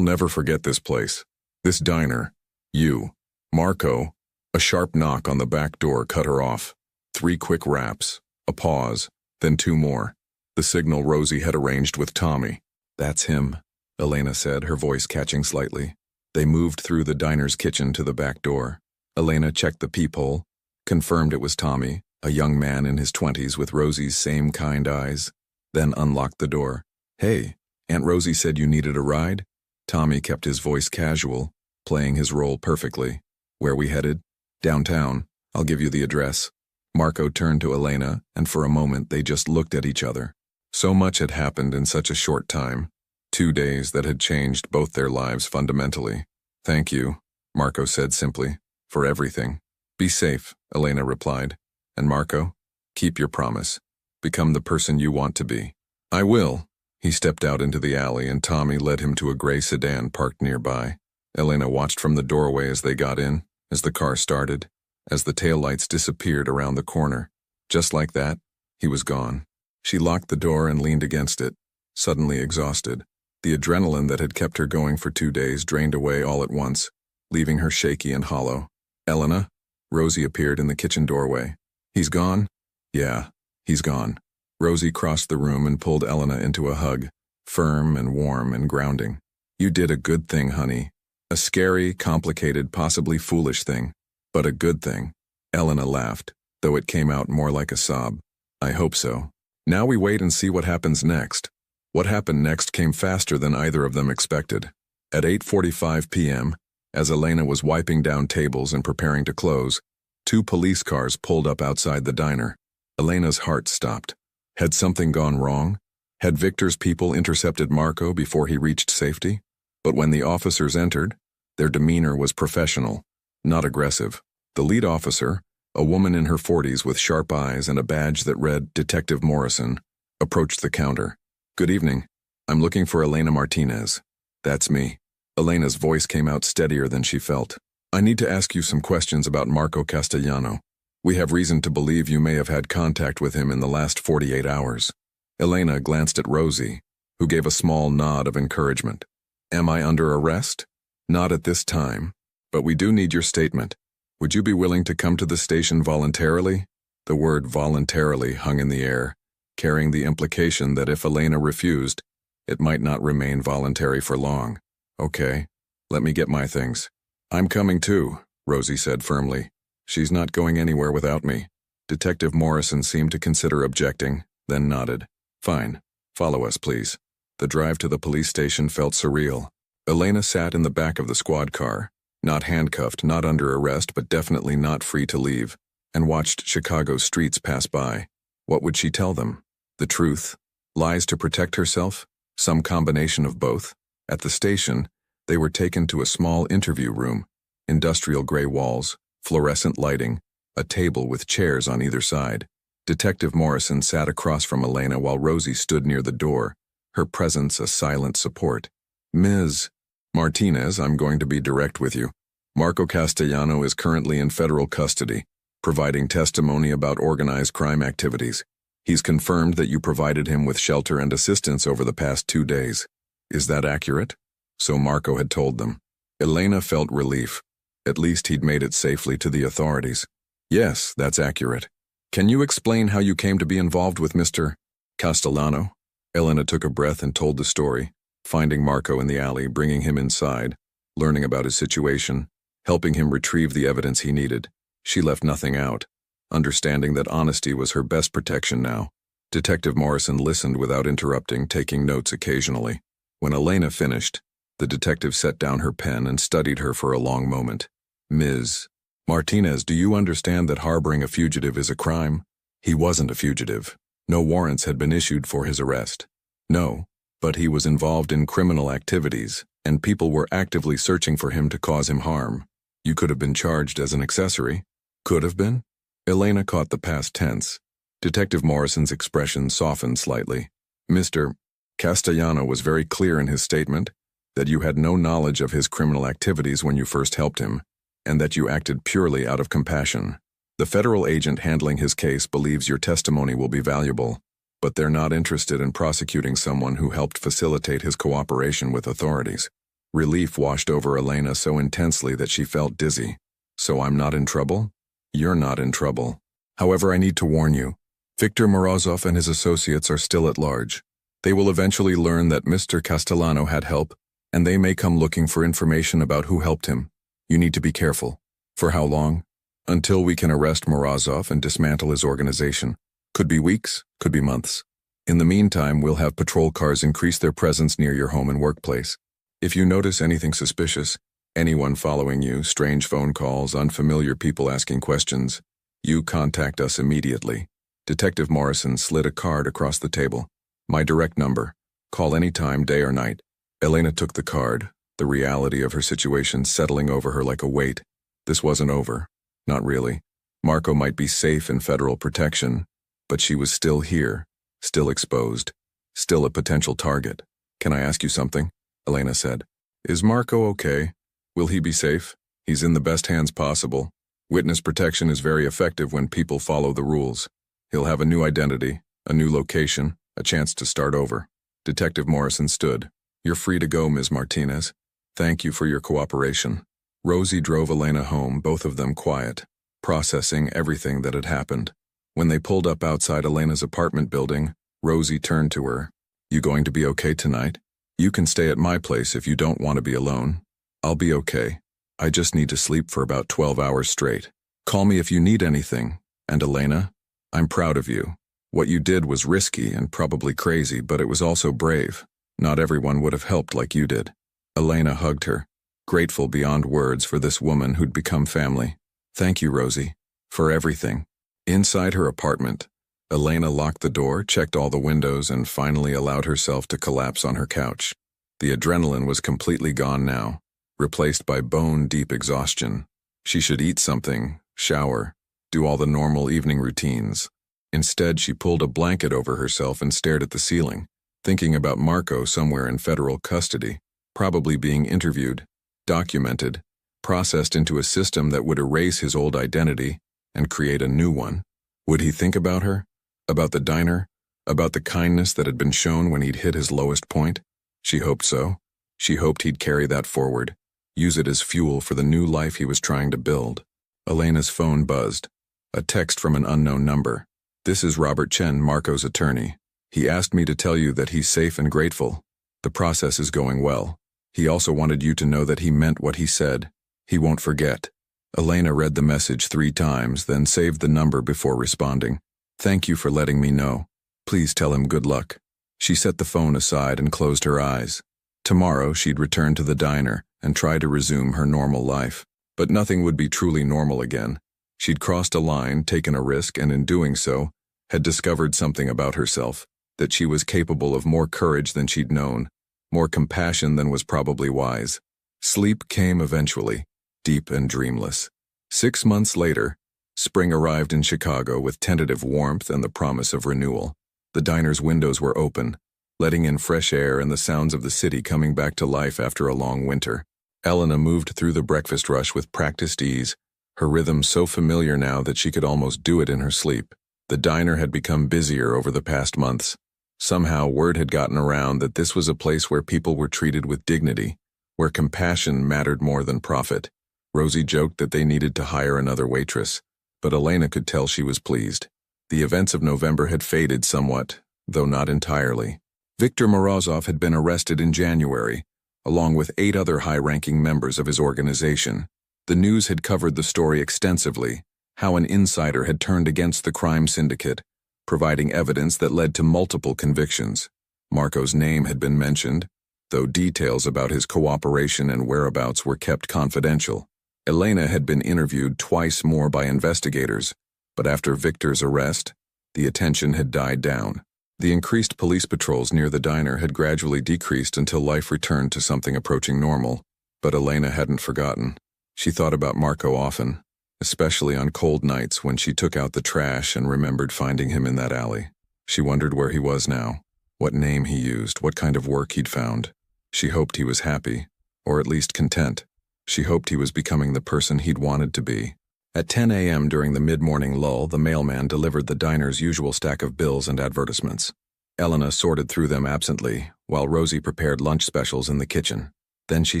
never forget this place. This diner. You. Marco. A sharp knock on the back door cut her off. 3 quick raps. A pause. Then 2 more. The signal Rosie had arranged with Tommy. That's him, Elena said, her voice catching slightly. They moved through the diner's kitchen to the back door. Elena checked the peephole, confirmed it was Tommy, a young man in his 20s with Rosie's same kind eyes, then unlocked the door. Hey, Aunt Rosie said you needed a ride? Tommy kept his voice casual, playing his role perfectly. Where we headed? Downtown. I'll give you the address. Marco turned to Elena, and for a moment they just looked at each other. So much had happened in such a short time. 2 days that had changed both their lives fundamentally. Thank you, Marco said simply, for everything. Be safe, Elena replied. And Marco, keep your promise. Become the person you want to be. I will. He stepped out into the alley and Tommy led him to a gray sedan parked nearby. Elena watched from the doorway as they got in, as the car started, as the taillights disappeared around the corner. Just like that, he was gone. She locked the door and leaned against it, suddenly exhausted. The adrenaline that had kept her going for 2 days drained away all at once, leaving her shaky and hollow. Elena? Rosie appeared in the kitchen doorway. He's gone? Yeah, he's gone. Rosie crossed the room and pulled Elena into a hug, firm and warm and grounding. You did a good thing, honey. A scary, complicated, possibly foolish thing, but a good thing. Elena laughed, though it came out more like a sob. I hope so. Now we wait and see what happens next. What happened next came faster than either of them expected. At 8:45 p.m., as Elena was wiping down tables and preparing to close, 2 police cars pulled up outside the diner. Elena's heart stopped. Had something gone wrong? Had Victor's people intercepted Marco before he reached safety? But when the officers entered, their demeanor was professional, not aggressive. The lead officer, a woman in her 40s with sharp eyes and a badge that read Detective Morrison, approached the counter. Good evening. I'm looking for Elena Martinez. That's me. Elena's voice came out steadier than she felt. I need to ask you some questions about Marco Castellano. We have reason to believe you may have had contact with him in the last 48 hours. Elena glanced at Rosie, who gave a small nod of encouragement. Am I under arrest? Not at this time, but we do need your statement. Would you be willing to come to the station voluntarily? The word voluntarily hung in the air, carrying the implication that if Elena refused, it might not remain voluntary for long. Okay, let me get my things. I'm coming too, Rosie said firmly. She's not going anywhere without me. Detective Morrison seemed to consider objecting, then nodded. Fine, follow us, please. The drive to the police station felt surreal. Elena sat in the back of the squad car, not handcuffed, not under arrest, but definitely not free to leave, and watched Chicago's streets pass by. What would she tell them? The truth? Lies to protect herself? Some combination of both? At the station, they were taken to a small interview room, industrial gray walls, fluorescent lighting, a table with chairs on either side. Detective Morrison sat across from Elena while Rosie stood near the door, her presence a silent support. Ms. Martinez, I'm going to be direct with you. Marco Castellano is currently in federal custody, providing testimony about organized crime activities. He's confirmed that you provided him with shelter and assistance over the past 2 days. Is that accurate? So Marco had told them. Elena felt relief. At least he'd made it safely to the authorities. Yes, that's accurate. Can you explain how you came to be involved with Mr. Castellano? Elena took a breath and told the story, finding Marco in the alley, bringing him inside, learning about his situation, helping him retrieve the evidence he needed. She left nothing out, understanding that honesty was her best protection now. Detective Morrison listened without interrupting, taking notes occasionally. When Elena finished, the detective set down her pen and studied her for a long moment. Ms. Martinez, do you understand that harboring a fugitive is a crime? He wasn't a fugitive. No warrants had been issued for his arrest. No, but he was involved in criminal activities, and people were actively searching for him to cause him harm. You could have been charged as an accessory. Could have been? Elena caught the past tense. Detective Morrison's expression softened slightly. Mr. Castellano was very clear in his statement that you had no knowledge of his criminal activities when you first helped him, and that you acted purely out of compassion. The federal agent handling his case believes your testimony will be valuable. but they're not interested in prosecuting someone who helped facilitate his cooperation with authorities. Relief washed over Elena so intensely that she felt dizzy. So I'm not in trouble? You're not in trouble. However, I need to warn you. Viktor Morozov and his associates are still at large. They will eventually learn that Mr. Castellano had help, and they may come looking for information about who helped him. You need to be careful. For how long? Until we can arrest Morozov and dismantle his organization. Could be weeks, could be months. In the meantime, we'll have patrol cars increase their presence near your home and workplace. If you notice anything suspicious, anyone following you, strange phone calls, unfamiliar people asking questions, you contact us immediately. Detective Morrison slid a card across the table. My direct number. Call any time, day or night. Elena took the card, the reality of her situation settling over her like a weight. This wasn't over. Not really. Marco might be safe in federal protection, but she was still here, still exposed, still a potential target. Can I ask you something? Elena said. Is Marco okay? Will he be safe? He's in the best hands possible. Witness protection is very effective when people follow the rules. He'll have a new identity, a new location, a chance to start over. Detective Morrison stood. You're free to go, Ms. Martinez. Thank you for your cooperation. Rosie drove Elena home, both of them quiet, processing everything that had happened. When they pulled up outside Elena's apartment building, Rosie turned to her. You going to be okay tonight? You can stay at my place if you don't want to be alone. I'll be okay. I just need to sleep for about 12 hours straight. Call me if you need anything. And Elena, I'm proud of you. What you did was risky and probably crazy, but it was also brave. Not everyone would have helped like you did. Elena hugged her, grateful beyond words for this woman who'd become family. Thank you, Rosie, for everything. Inside her apartment, Elena locked the door, checked all the windows, and finally allowed herself to collapse on her couch. The adrenaline was completely gone now, replaced by bone-deep exhaustion. She should eat something, shower, do all the normal evening routines. Instead, she pulled a blanket over herself and stared at the ceiling, thinking about Marco somewhere in federal custody, probably being interviewed, documented, processed into a system that would erase his old identity and create a new one. Would he think about her? About the diner? About the kindness that had been shown when he'd hit his lowest point? She hoped so. She hoped he'd carry that forward, use it as fuel for the new life he was trying to build. Elena's phone buzzed. A text from an unknown number. This is Robert Chen, Marco's attorney. He asked me to tell you that he's safe and grateful. The process is going well. He also wanted you to know that he meant what he said. He won't forget. Elena read the message 3 times, then saved the number before responding. Thank you for letting me know. Please tell him good luck. She set the phone aside and closed her eyes. Tomorrow she'd return to the diner and try to resume her normal life. But nothing would be truly normal again. She'd crossed a line, taken a risk, and in doing so, had discovered something about herself, that she was capable of more courage than she'd known, more compassion than was probably wise. Sleep came eventually, deep and dreamless. 6 months later, spring arrived in Chicago with tentative warmth and the promise of renewal. The diner's windows were open, letting in fresh air and the sounds of the city coming back to life after a long winter. Elena moved through the breakfast rush with practiced ease, her rhythm so familiar now that she could almost do it in her sleep. The diner had become busier over the past months. Somehow word had gotten around that this was a place where people were treated with dignity, where compassion mattered more than profit. Rosie joked that they needed to hire another waitress, but Elena could tell she was pleased. The events of November had faded somewhat, though not entirely. Viktor Morozov had been arrested in January, along with 8 other high-ranking members of his organization. The news had covered the story extensively, how an insider had turned against the crime syndicate, providing evidence that led to multiple convictions. Marco's name had been mentioned, though details about his cooperation and whereabouts were kept confidential. Elena had been interviewed twice more by investigators, but after Viktor's arrest, the attention had died down. The increased police patrols near the diner had gradually decreased until life returned to something approaching normal, but Elena hadn't forgotten. She thought about Marco often, especially on cold nights when she took out the trash and remembered finding him in that alley. She wondered where he was now, what name he used, what kind of work he'd found. She hoped he was happy, or at least content. She hoped he was becoming the person he'd wanted to be. At 10 a.m. during the mid-morning lull, the mailman delivered the diner's usual stack of bills and advertisements. Elena sorted through them absently, while Rosie prepared lunch specials in the kitchen. Then she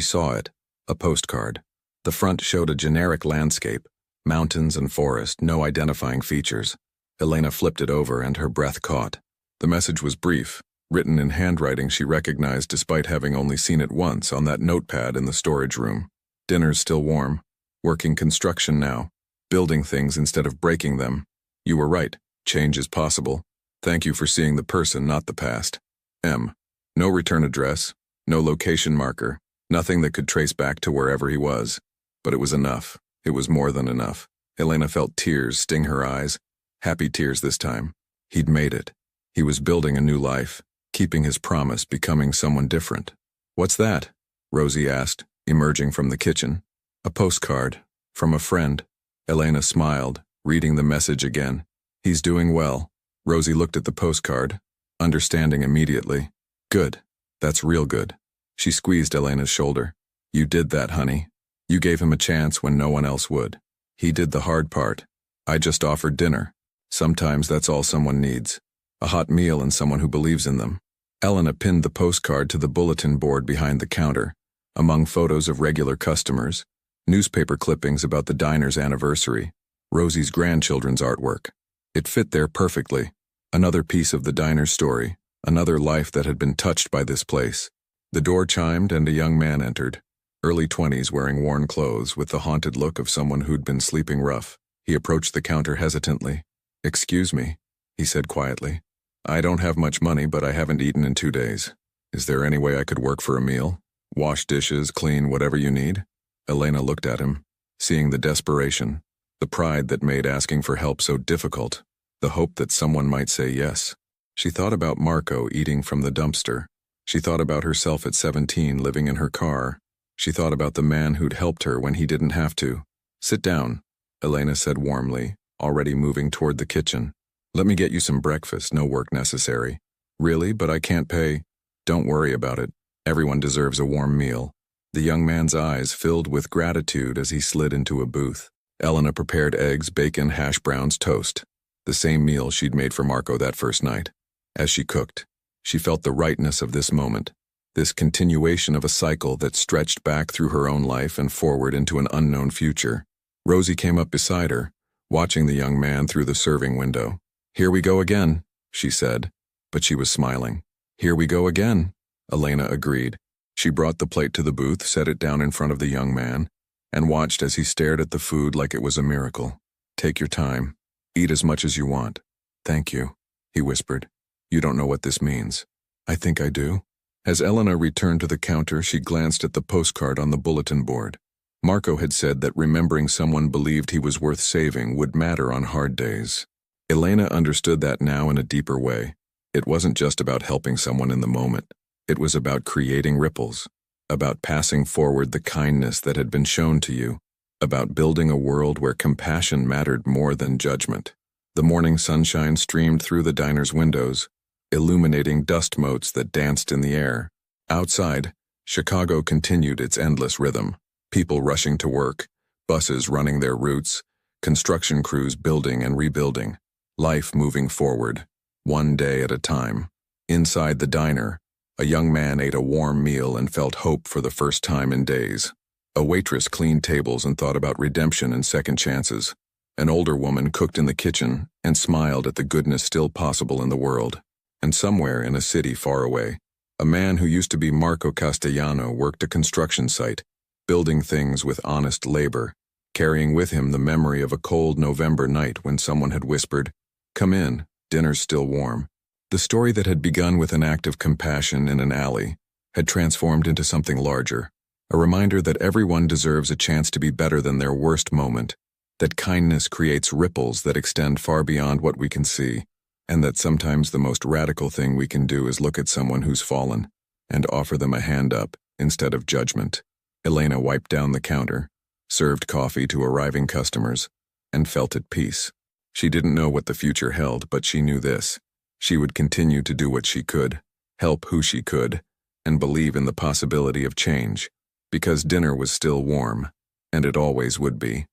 saw it, a postcard. The front showed a generic landscape, mountains and forest, no identifying features. Elena flipped it over and her breath caught. The message was brief, written in handwriting she recognized despite having only seen it once on that notepad in the storage room. Dinner's still warm. Working construction now. Building things instead of breaking them. You were right. Change is possible. Thank you for seeing the person, not the past. M. No return address. No location marker. Nothing that could trace back to wherever he was. But it was enough. It was more than enough. Elena felt tears sting her eyes. Happy tears this time. He'd made it. He was building a new life. Keeping his promise, becoming someone different. What's that? Rosie asked, emerging from the kitchen. A postcard. From a friend. Elena smiled, reading the message again. He's doing well. Rosie looked at the postcard, understanding immediately. Good. That's real good. She squeezed Elena's shoulder. You did that, honey. You gave him a chance when no one else would. He did the hard part. I just offered dinner. Sometimes that's all someone needs. A hot meal and someone who believes in them. Elena pinned the postcard to the bulletin board behind the counter, among photos of regular customers, newspaper clippings about the diner's anniversary, Rosie's grandchildren's artwork. It fit there perfectly. Another piece of the diner's story, another life that had been touched by this place. The door chimed and a young man entered, early 20s wearing worn clothes with the haunted look of someone who'd been sleeping rough. He approached the counter hesitantly. Excuse me, he said quietly. I don't have much money, but I haven't eaten in 2 days. Is there any way I could work for a meal? Wash dishes, clean, whatever you need? Elena looked at him, seeing the desperation, the pride that made asking for help so difficult, the hope that someone might say yes. She thought about Marco eating from the dumpster. She thought about herself at 17 living in her car. She thought about the man who'd helped her when he didn't have to. Sit down, Elena said warmly, already moving toward the kitchen. Let me get you some breakfast, no work necessary. Really, but I can't pay. Don't worry about it. Everyone deserves a warm meal. The young man's eyes filled with gratitude as he slid into a booth. Elena prepared eggs, bacon, hash browns, toast. The same meal she'd made for Marco that first night. As she cooked, she felt the rightness of this moment, this continuation of a cycle that stretched back through her own life and forward into an unknown future. Rosie came up beside her, watching the young man through the serving window. Here we go again, she said, but she was smiling. Here we go again, Elena agreed. She brought the plate to the booth, set it down in front of the young man, and watched as he stared at the food like it was a miracle. Take your time. Eat as much as you want. Thank you, he whispered. You don't know what this means. I think I do. As Elena returned to the counter, she glanced at the postcard on the bulletin board. Marco had said that remembering someone believed he was worth saving would matter on hard days. Elena understood that now in a deeper way. It wasn't just about helping someone in the moment. It was about creating ripples, about passing forward the kindness that had been shown to you, about building a world where compassion mattered more than judgment. The morning sunshine streamed through the diner's windows, illuminating dust motes that danced in the air. Outside, Chicago continued its endless rhythm, people rushing to work, buses running their routes, construction crews building and rebuilding, life moving forward, one day at a time. Inside the diner, a young man ate a warm meal and felt hope for the first time in days. A waitress cleaned tables and thought about redemption and second chances. An older woman cooked in the kitchen and smiled at the goodness still possible in the world. And somewhere in a city far away, a man who used to be Marco Castellano worked a construction site, building things with honest labor, carrying with him the memory of a cold November night when someone had whispered, "Come in, dinner's still warm." The story that had begun with an act of compassion in an alley had transformed into something larger, a reminder that everyone deserves a chance to be better than their worst moment, that kindness creates ripples that extend far beyond what we can see, and that sometimes the most radical thing we can do is look at someone who's fallen and offer them a hand up instead of judgment. Elena wiped down the counter, served coffee to arriving customers, and felt at peace. She didn't know what the future held, but she knew this. She would continue to do what she could, help who she could, and believe in the possibility of change, because dinner was still warm, and it always would be.